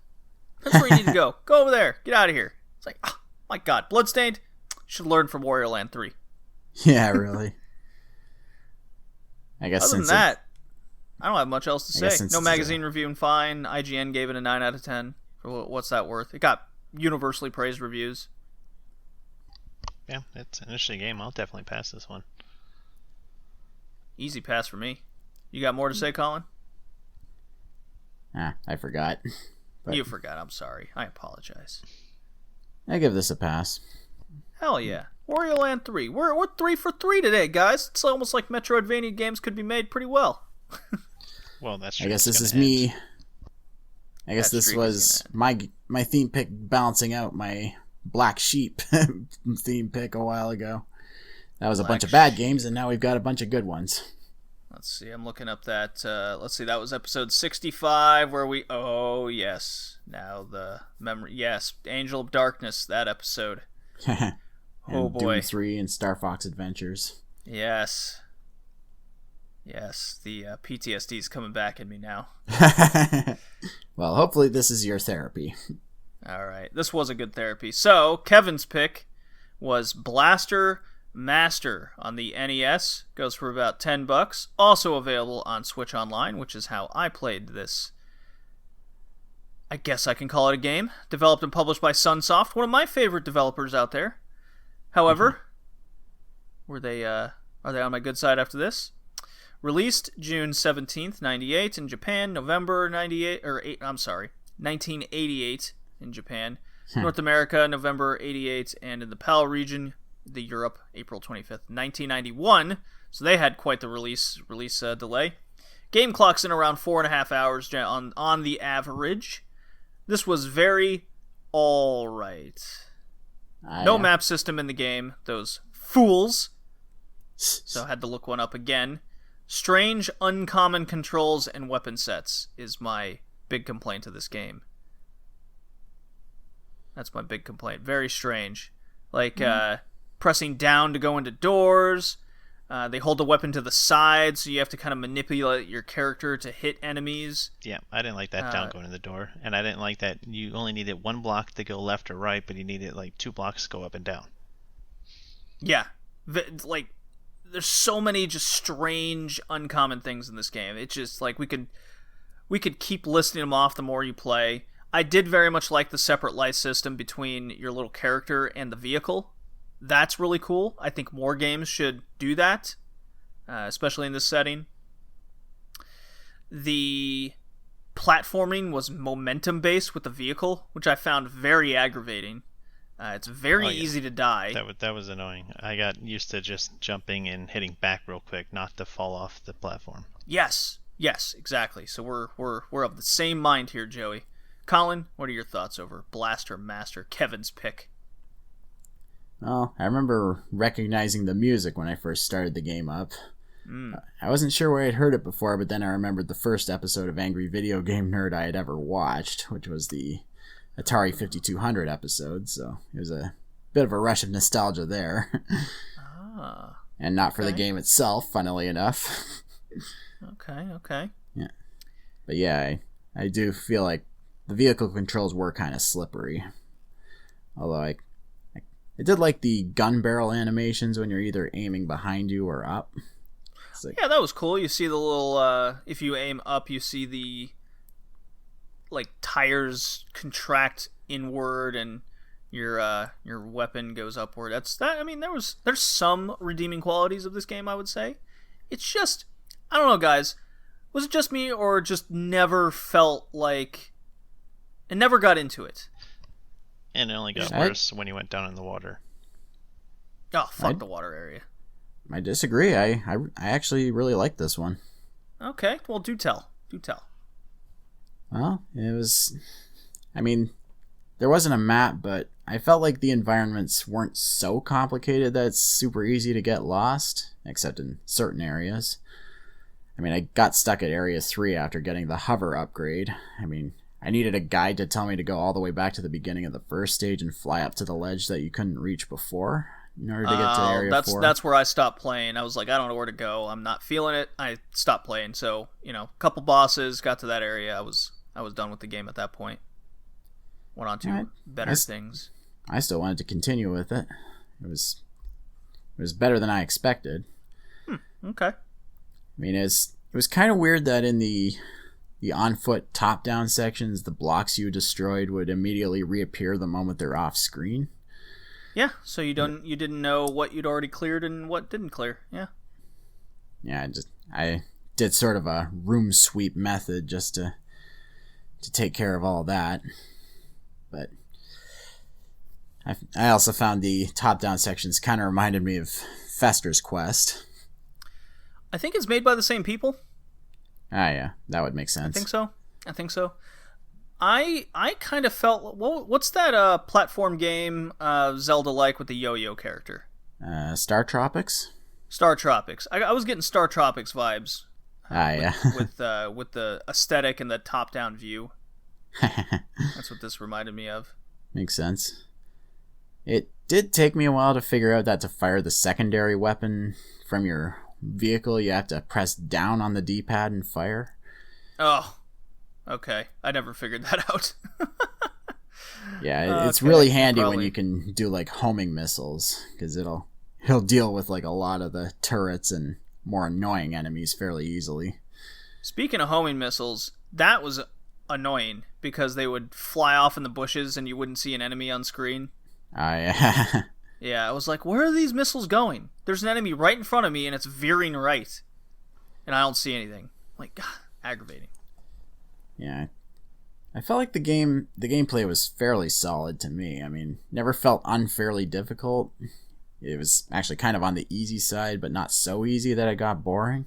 That's where you need to go. Go over there. Get out of here. It's like, oh, my God. Bloodstained should learn from Wario Land 3. Yeah, really. I guess other than that, I don't have much else to say. No magazine reviewing fine. IGN gave it a 9 out of 10. What's that worth? It got universally praised reviews. Yeah, it's an interesting game. I'll definitely pass this one. Easy pass for me. You got more to say, Colin? I forgot. But you forgot. I'm sorry. I apologize. I give this a pass. Hell yeah. Wario Land 3. We're 3 for 3 today, guys. It's almost like Metroidvania games could be made pretty well. Well, that's true. I guess this is me. I guess this was my theme pick balancing out my Black Sheep theme pick a while ago. That was a bunch of bad games, and now we've got a bunch of good ones. Let's see. I'm looking up that. Let's see. That was episode 65, where we. Oh yes. Now the memory. Yes, Angel of Darkness. That episode. Oh boy. Doom 3 and Star Fox Adventures. Yes. Yes. The PTSD is coming back in me now. Well, hopefully this is your therapy. All right. This was a good therapy. So Kevin's pick was Blaster Master on the NES. Goes for about $10. Also available on Switch Online, which is how I played this. I guess I can call it a game. Developed and published by Sunsoft, one of my favorite developers out there. However, are they on my good side after this? Released June 17th, 98 in Japan, November 1988 in Japan. North America, November 88, and in the PAL region, the Europe, April 25th, 1991. So they had quite the release delay. Game clocks in around 4.5 hours on the average. This was very alright. No map system in the game. Those fools. So I had to look one up again. Strange, uncommon controls and weapon sets is my big complaint of this game. That's my big complaint. Very strange. Like, pressing down to go into doors. They hold the weapon to the side, so you have to kind of manipulate your character to hit enemies. Yeah, I didn't like that down going to the door. And I didn't like that you only needed one block to go left or right, but you needed like 2 blocks to go up and down. Yeah. Like, there's so many just strange, uncommon things in this game. It's just like we could keep listing them off the more you play. I did very much like the separate life system between your little character and the vehicle. That's really cool. I think more games should do that, especially in this setting. The platforming was momentum based with the vehicle, which I found very aggravating. It's very easy to die. That was annoying. I got used to just jumping and hitting back real quick, not to fall off the platform. Yes, exactly. So we're of the same mind here, Joey. Colin, what are your thoughts over Blaster Master, Kevin's pick? Well, I remember recognizing the music when I first started the game up. I wasn't sure where I'd heard it before, but then I remembered the first episode of Angry Video Game Nerd I had ever watched, which was the Atari 5200 episode, so it was a bit of a rush of nostalgia there. And not for the game itself, funnily enough. Okay. Yeah. But yeah, I do feel like the vehicle controls were kind of slippery. Although I did like the gun barrel animations when you're either aiming behind you or up. Like, yeah, that was cool. You see the little, if you aim up, you see the, like, tires contract inward and your weapon goes upward. I mean, there's some redeeming qualities of this game, I would say. It's just, I don't know, guys. Was it just me or just never felt like, I never got into it? And it only got worse when you went down in the water. Oh, fuck the water area. I disagree. I actually really like this one. Okay, well, do tell. Well, it was... I mean, there wasn't a map, but I felt like the environments weren't so complicated that it's super easy to get lost, except in certain areas. I mean, I got stuck at Area 3 after getting the hover upgrade. I mean, I needed a guide to tell me to go all the way back to the beginning of the first stage and fly up to the ledge that you couldn't reach before in order to get to Area 4. That's where I stopped playing. I was like, I don't know where to go. I'm not feeling it. I stopped playing. So, a couple bosses, got to that area. I was done with the game at that point. Went on to better things. I still wanted to continue with it. It was better than I expected. Okay. I mean, it was kind of weird that in the on-foot top-down sections, the blocks you destroyed would immediately reappear the moment they're off screen. Yeah, so you didn't know what you'd already cleared and what didn't clear. Yeah. Yeah, I did sort of a room sweep method just to take care of all that. But I also found the top-down sections kind of reminded me of Fester's Quest. I think it's made by the same people. Ah, yeah, that would make sense. I think so. I kind of felt... what's that platform game Zelda-like with the yo-yo character? Star Tropics? Star Tropics. I was getting Star Tropics vibes. Yeah. with the aesthetic and the top-down view. That's what this reminded me of. Makes sense. It did take me a while to figure out that to fire the secondary weapon from your vehicle, you have to press down on the D-pad and fire. Oh, okay. I never figured that out. Yeah, it's really handy when you can do like homing missiles, because he'll deal with like a lot of the turrets and more annoying enemies fairly easily. Speaking of homing missiles, that was annoying because they would fly off in the bushes and you wouldn't see an enemy on screen. Yeah. Yeah, I was like, where are these missiles going? There's an enemy right in front of me and it's veering right. And I don't see anything. Like, God, aggravating. Yeah. I felt like the gameplay was fairly solid to me. I mean, never felt unfairly difficult. It was actually kind of on the easy side, but not so easy that it got boring.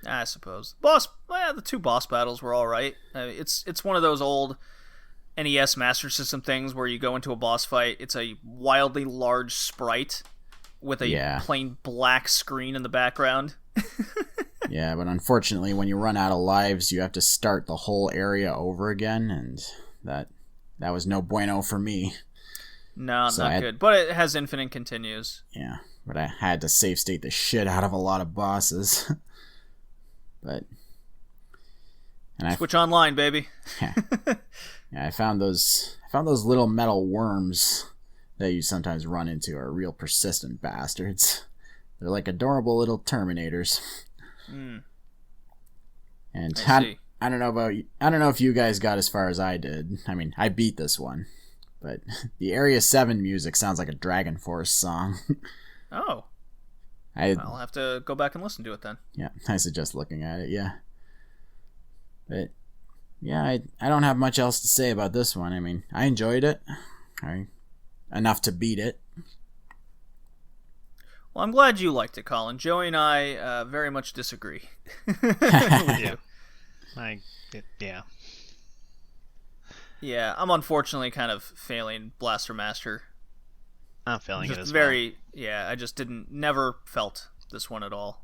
I suppose. The two boss battles were all right. It's one of those old NES Master System things where you go into a boss fight. It's a wildly large sprite with a plain black screen in the background. Yeah, but unfortunately, when you run out of lives, you have to start the whole area over again, and that was no bueno for me. No, so not good. But it has infinite continues. Yeah, but I had to save state the shit out of a lot of bosses. But Switch online, baby. Yeah, I found those little metal worms that you sometimes run into are real persistent bastards. They're like adorable little Terminators. And I don't know about you. I don't know if you guys got as far as I did. I mean, I beat this one, but the Area 7 music sounds like a Dragon Force song. Oh. I'll have to go back and listen to it then. Yeah, I suggest looking at it, yeah. But, yeah, I don't have much else to say about this one. I mean, I enjoyed it. Enough to beat it. Well, I'm glad you liked it, Colin. Joey and I very much disagree. Yeah. Yeah. Yeah, I'm unfortunately kind of failing Blaster Master. I'm failing it as Yeah, I just never felt this one at all.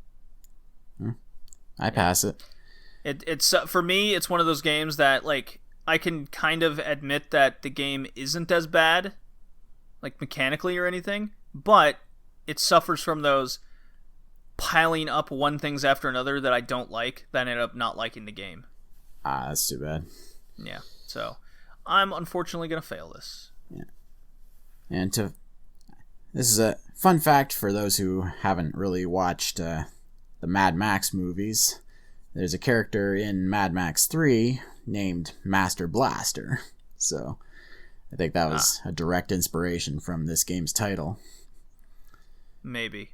I pass it. It's for me, it's one of those games that, like, I can kind of admit that the game isn't as bad, like, mechanically or anything, but it suffers from those piling up one things after another that I don't like, that I end up not liking the game. That's too bad. Yeah, so I'm unfortunately going to fail this. Yeah. And this is a fun fact for those who haven't really watched the Mad Max movies. There's a character in Mad Max 3 named Master Blaster. So I think that was a direct inspiration from this game's title. Maybe.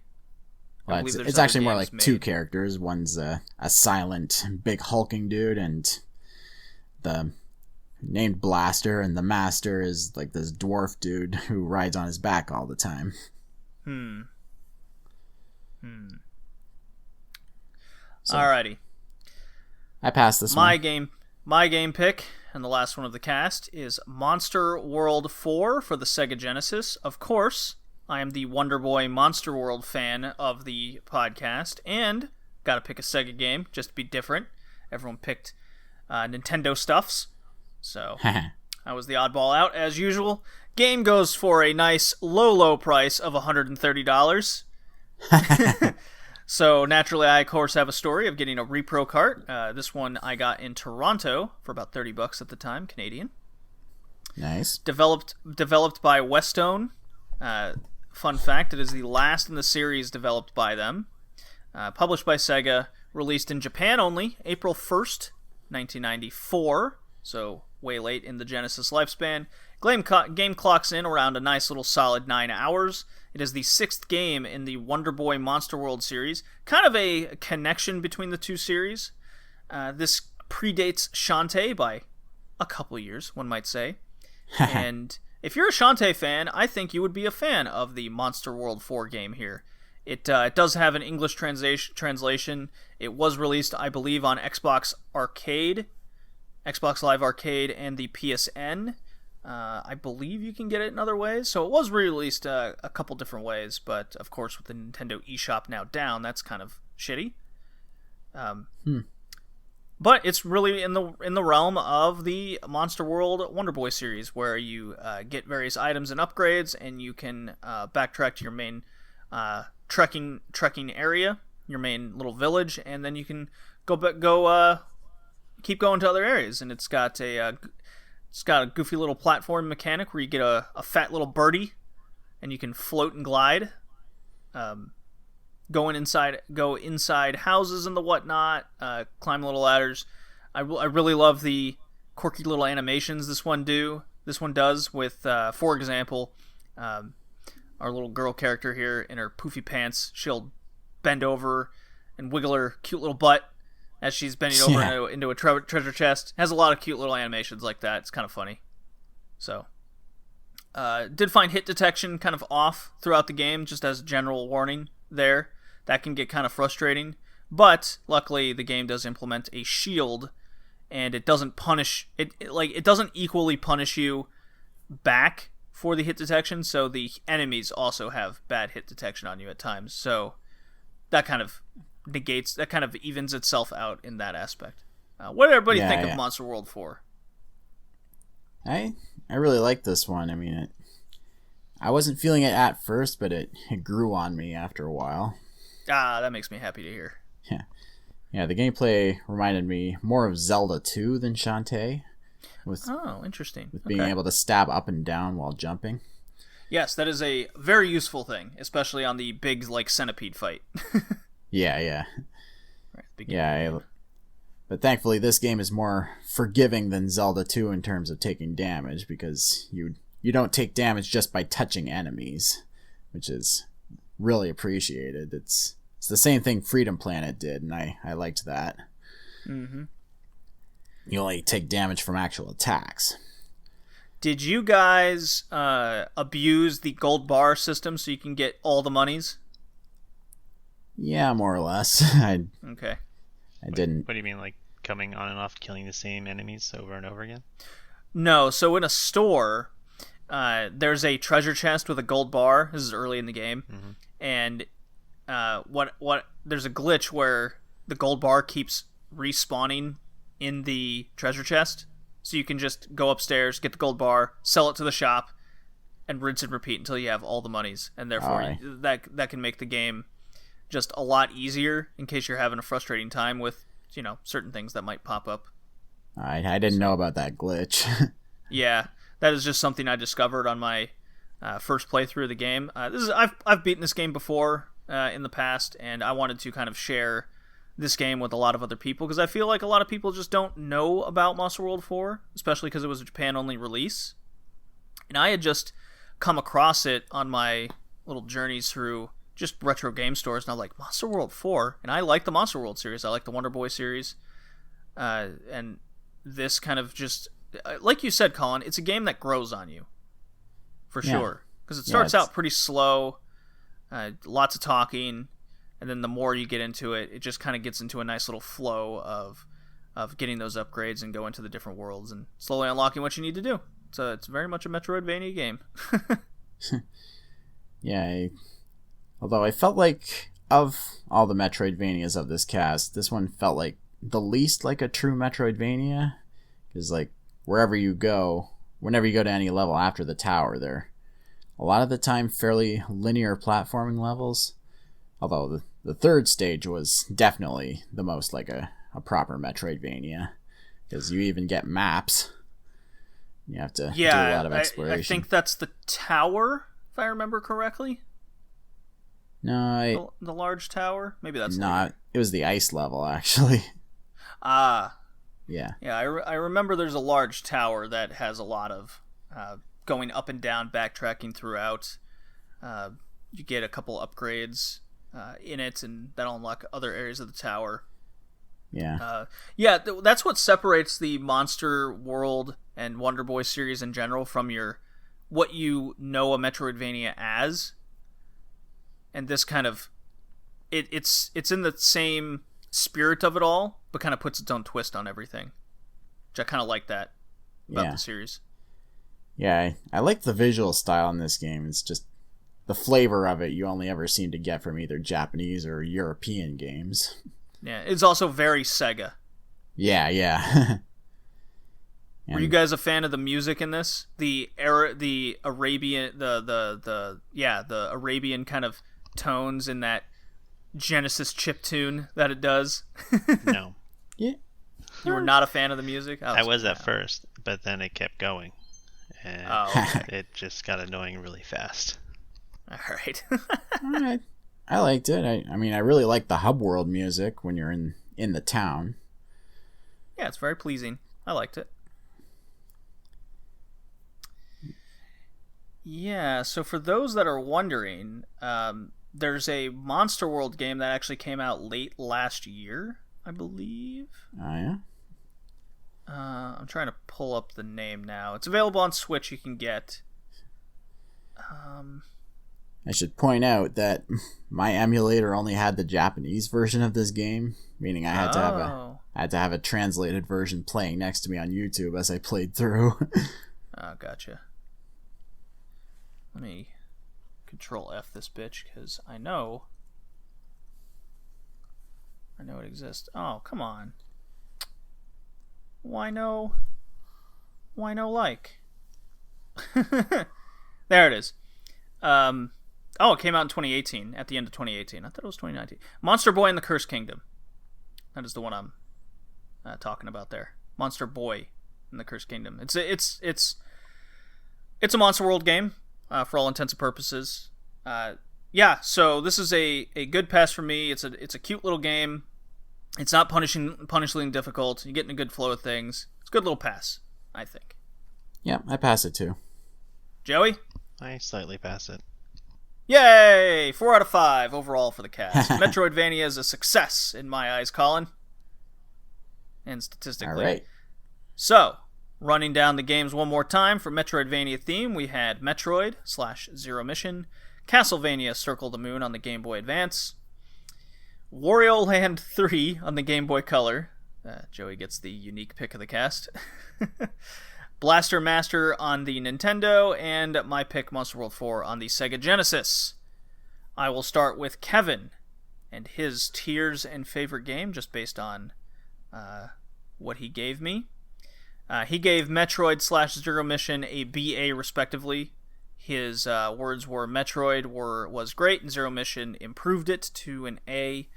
Well, it's actually more like two characters. One's a silent, big hulking dude, and the named Blaster, and the Master is like this dwarf dude who rides on his back all the time. So, alrighty. I passed this one. My game pick, and the last one of the cast, is Monster World 4 for the Sega Genesis. Of course, I am the Wonder Boy Monster World fan of the podcast, and gotta pick a Sega game just to be different. Everyone picked Nintendo stuffs, so I was the oddball out as usual. Game goes for a nice low price of $130. So naturally, I of course have a story of getting a repro cart. This one I got in Toronto for about $30 at the time, Canadian. Nice. Developed by Westone. Fun fact: it is the last in the series developed by them. Published by Sega. Released in Japan only, April 1st, 1994. So way late in the Genesis lifespan. Game clocks in around a nice little solid 9 hours. It is the 6th game in the Wonder Boy Monster World series. Kind of a connection between the two series. This predates Shantae by a couple years, one might say. And if you're a Shantae fan, I think you would be a fan of the Monster World 4 game here. It does have an English translation. It was released, I believe, on Xbox Arcade, Xbox Live Arcade, and the PSN. I believe you can get it in other ways. So it was released a couple different ways, but of course with the Nintendo eShop now down, that's kind of shitty. But it's really in the realm of the Monster World Wonder Boy series, where you get various items and upgrades, and you can backtrack to your main trekking area, your main little village, and then you can keep going to other areas. And it's got a goofy little platform mechanic where you get a fat little birdie, and you can float and glide, go inside houses and the whatnot, climb little ladders. I really love the quirky little animations this one does with, for example, our little girl character here in her poofy pants. She'll bend over and wiggle her cute little butt as she's bending over into a treasure chest. Has a lot of cute little animations like that. It's kind of funny. So, did find hit detection kind of off throughout the game, just as a general warning there. That can get kind of frustrating. But, luckily, the game does implement a shield, and it doesn't punish... It doesn't equally punish you back for the hit detection, so the enemies also have bad hit detection on you at times. So, that kind of evens itself out in that aspect. What did everybody think of Monster World 4? I really like this one. I mean, I wasn't feeling it at first, but it grew on me after a while. That makes me happy to hear. Yeah, the gameplay reminded me more of Zelda 2 than Shantae. Interesting. With being able to stab up and down while jumping. Yes, that is a very useful thing, especially on the big, centipede fight. Yeah. Right, yeah, But thankfully, this game is more forgiving than Zelda 2 in terms of taking damage, because you don't take damage just by touching enemies, which is really appreciated. It's the same thing Freedom Planet did, and I liked that. Mm-hmm. You only take damage from actual attacks. Did you guys abuse the gold bar system so you can get all the monies? Yeah, more or less. Okay. I didn't. What do you mean, like coming on and off, killing the same enemies over and over again? No, so in a store, there's a treasure chest with a gold bar. This is early in the game, and there's a glitch where the gold bar keeps respawning in the treasure chest. So you can just go upstairs, get the gold bar, sell it to the shop, and rinse and repeat until you have all the monies. And therefore, that can make the game just a lot easier in case you're having a frustrating time with, certain things that might pop up. I didn't know about that glitch. Yeah, that is just something I discovered on my first playthrough of the game. I've beaten this game before in the past, and I wanted to kind of share this game with a lot of other people, because I feel like a lot of people just don't know about Monster World 4, especially because it was a Japan-only release. And I had just come across it on my little journeys through just retro game stores, and I was like, Monster World 4? And I like the Monster World series. I like the Wonder Boy series. And this kind of just, like you said, Colin, it's a game that grows on you, for sure. Because it starts out pretty slow, lots of talking, and then the more you get into it, it just kind of gets into a nice little flow of getting those upgrades and go into the different worlds and slowly unlocking what you need to do. So it's very much a Metroidvania game. Yeah, although I felt like of all the Metroidvanias of this cast, this one felt like the least like a true Metroidvania. Because like wherever you go, whenever you go to any level after the tower, they're a lot of the time fairly linear platforming levels. Although the third stage was definitely the most like a proper Metroidvania, because you even get maps. You have to do a lot of exploration. I think that's the tower, if I remember correctly. No, the large tower? Maybe that's not. It was the ice level, actually. Ah. Yeah. Yeah, I remember there's a large tower that has a lot of going up and down, backtracking throughout. You get a couple upgrades in it, and that'll unlock other areas of the tower. Yeah. That's what separates the Monster World and Wonder Boy series in general from what you know a Metroidvania as. And this kind of it's in the same spirit of it all, but kind of puts its own twist on everything. Which I kind of like that about the series. Yeah, I like the visual style in this game. It's just the flavor of it you only ever seem to get from either Japanese or European games. Yeah, it's also very Sega. Yeah. Were you guys a fan of the music in this? The Arabian, the Arabian kind of tones in that Genesis chiptune that it does? No. Yeah. You were not a fan of the music? I was at first, but then it kept going. And it just got annoying really fast. All right. All right. I liked it. I mean, I really like the hub world music when you're in the town. Yeah, it's very pleasing. I liked it. Yeah, so for those that are wondering, there's a Monster World game that actually came out late last year, I believe. Oh, yeah? I'm trying to pull up the name now. It's available on Switch, you can get. I should point out that my emulator only had the Japanese version of this game, meaning I had to have a translated version playing next to me on YouTube as I played through. Oh, gotcha. Let me Control F this bitch, because I know it exists. Oh, come on. Why no like? There it is. It came out in 2018, at the end of 2018. I thought it was 2019. Monster Boy and the Cursed Kingdom. That is the one I'm talking about there. Monster Boy and the Cursed Kingdom. It's a Monster World game, for all intents and purposes. So this is a good pass for me. It's a cute little game. It's not punishingly difficult. You get in a good flow of things. It's a good little pass, I think. Yeah, I pass it too. Joey? I slightly pass it. Yay! 4 out of 5 overall for the cast. Metroidvania is a success in my eyes, Colin. And statistically. All right. So, running down the games one more time for Metroidvania theme, we had Metroid/Zero Mission, Castlevania Circle the Moon on the Game Boy Advance, Wario Land 3 on the Game Boy Color. Joey gets the unique pick of the cast. Blaster Master on the Nintendo, and my pick, Monster World 4 on the Sega Genesis. I will start with Kevin and his tiers and favorite game, just based on what he gave me. He gave Metroid/Zero Mission a BA respectively. His words were Metroid was great, and Zero Mission improved it to an A.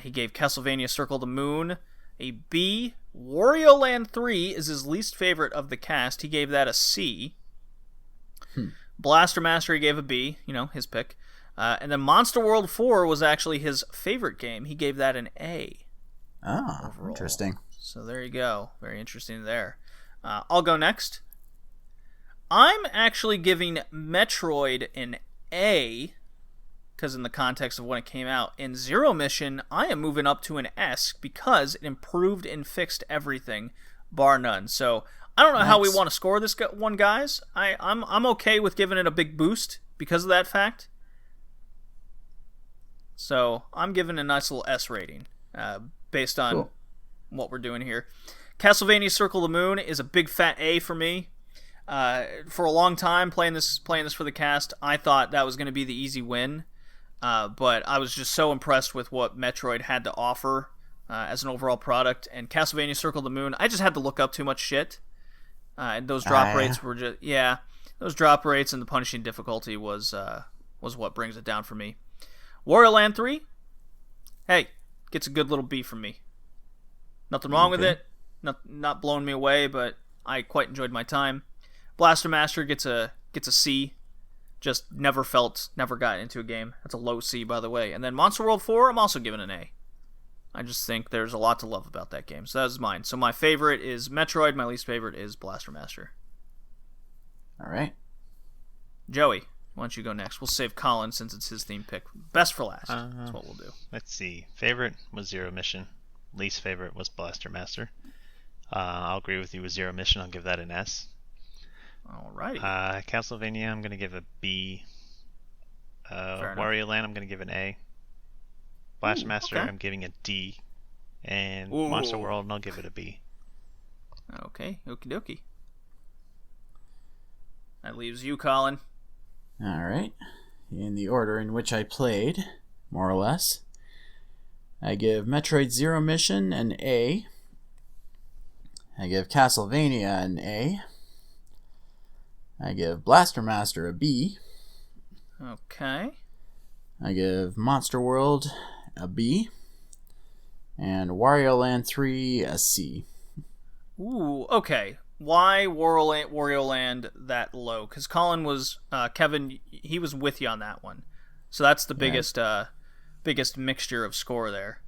He gave Castlevania Circle the Moon a B. Wario Land 3 is his least favorite of the cast. He gave that a C. Blaster Master he gave a B, his pick. And then Monster World 4 was actually his favorite game. He gave that an A. Oh, overall. Interesting. So there you go. Very interesting there. I'll go next. I'm actually giving Metroid an A, because in the context of when it came out. In Zero Mission, I am moving up to an S because it improved and fixed everything, bar none. So I don't know how we want to score this one, guys. I'm okay with giving it a big boost because of that fact. So I'm giving a nice little S rating based on what we're doing here. Castlevania Circle the Moon is a big fat A for me. For a long time playing this for the cast, I thought that was going to be the easy win. But I was just so impressed with what Metroid had to offer as an overall product. And Castlevania Circle the Moon, I just had to look up too much shit. And those drop rates were just... Yeah, those drop rates and the punishing difficulty was what brings it down for me. Wario Land 3, hey, gets a good little B from me. Nothing wrong with it. Not blowing me away, but I quite enjoyed my time. Blaster Master gets a C. Just never got into a game. That's a low C, by the way. And then Monster World 4, I'm also giving an A. I just think there's a lot to love about that game. So that was mine. So my favorite is Metroid. My least favorite is Blaster Master. All right. Joey, why don't you go next? We'll save Colin since it's his theme pick. Best for last. That's what we'll do. Let's see. Favorite was Zero Mission. Least favorite was Blaster Master. I'll agree with you with Zero Mission. I'll give that an S. Alrighty. Castlevania, I'm going to give a B. Wario Land, I'm going to give an A. Blaster Master, I'm giving a D. And Monster World, I'll give it a B. Okay, okie dokie. That leaves you, Colin. All right. In the order in which I played, more or less, I give Metroid Zero Mission an A. I give Castlevania an A. I give Blaster Master a B. Okay. I give Monster World a B. And Wario Land 3 a C. Ooh, okay. Why Wario Land that low? Because Colin was, Kevin, he was with you on that one. So that's the biggest mixture of score there.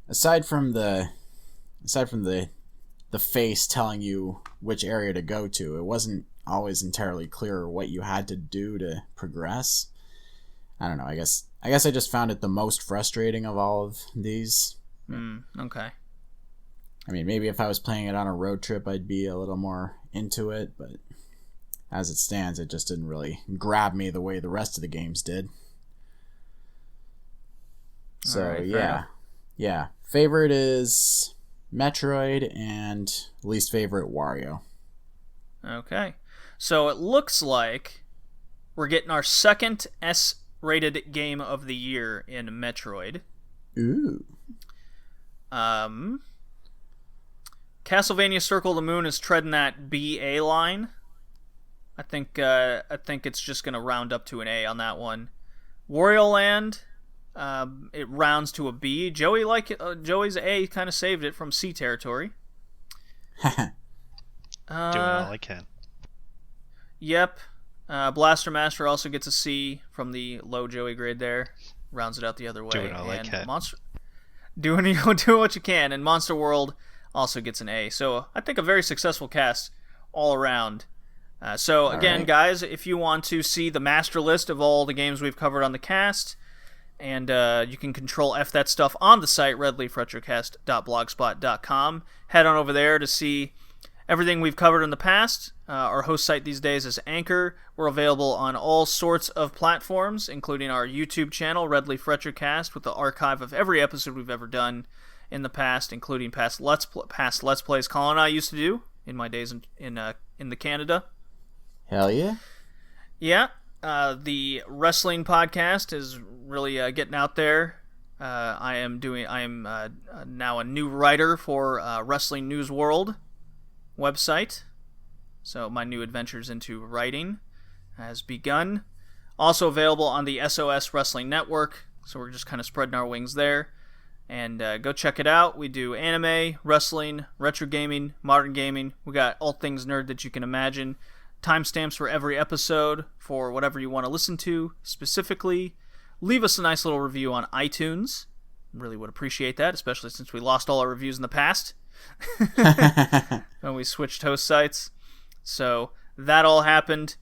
Aside from the face telling you which area to go to, it wasn't always entirely clear what you had to do to progress. I don't know. I guess I just found it the most frustrating of all of these. Okay. I mean, maybe if I was playing it on a road trip, I'd be a little more into it, but as it stands, it just didn't really grab me the way the rest of the games did. So, right, yeah. Favorite is Metroid, and least favorite, Wario. Okay. So it looks like we're getting our second S-rated game of the year in Metroid. Ooh. Castlevania Circle the Moon is treading that BA line. I think it's just going to round up to an A on that one. Wario Land, it rounds to a B. Joey's A kind of saved it from C territory. Doing all I can. Yep. Blaster Master also gets a C from the low Joey grade there. Rounds it out the other way. Doing all I can. doing what you can, and Monster World also gets an A. So I think a very successful cast all around. Again, guys, if you want to see the master list of all the games we've covered on the cast, and you can control F that stuff on the site, redleafretrocast.blogspot.com. Head on over there to see everything we've covered in the past. Our host site these days is Anchor. We're available on all sorts of platforms, including our YouTube channel, Red Leaf Retrocast, with the archive of every episode we've ever done in the past, including past Let's Plays Colin and I used to do in my days in the Canada. Hell yeah. Yeah. The wrestling podcast is really getting out there. I am now a new writer for Wrestling News World website. So my new adventures into writing has begun. Also available on the SOS Wrestling Network. So we're just kind of spreading our wings there. And go check it out. We do anime, wrestling, retro gaming, modern gaming. We got all things nerd that you can imagine. Timestamps for every episode for whatever you want to listen to specifically. Leave us a nice little review on iTunes. Really would appreciate that, especially since we lost all our reviews in the past when we switched host sites. So that all happened.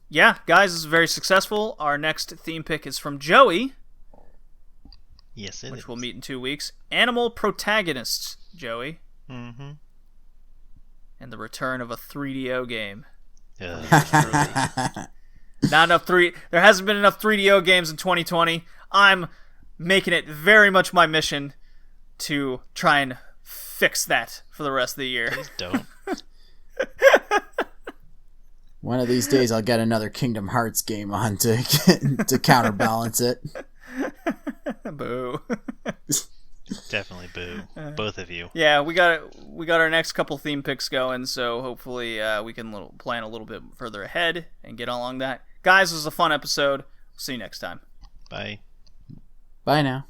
Yeah, guys, this is very successful. Our next theme pick is from Joey. Yes, which we'll meet in 2 weeks. Animal Protagonists, Joey. Mm-hmm. And the return of a 3DO game. Yeah. Not enough there hasn't been enough 3DO games in 2020. I'm making it very much my mission to try and fix that for the rest of the year. Please don't. One of these days I'll get another Kingdom Hearts game on to counterbalance it. Boo. Definitely boo. Both of you. Yeah, we got our next couple theme picks going, so hopefully we can plan a little bit further ahead and get along that. Guys, this was a fun episode. See you next time. Bye. Bye now.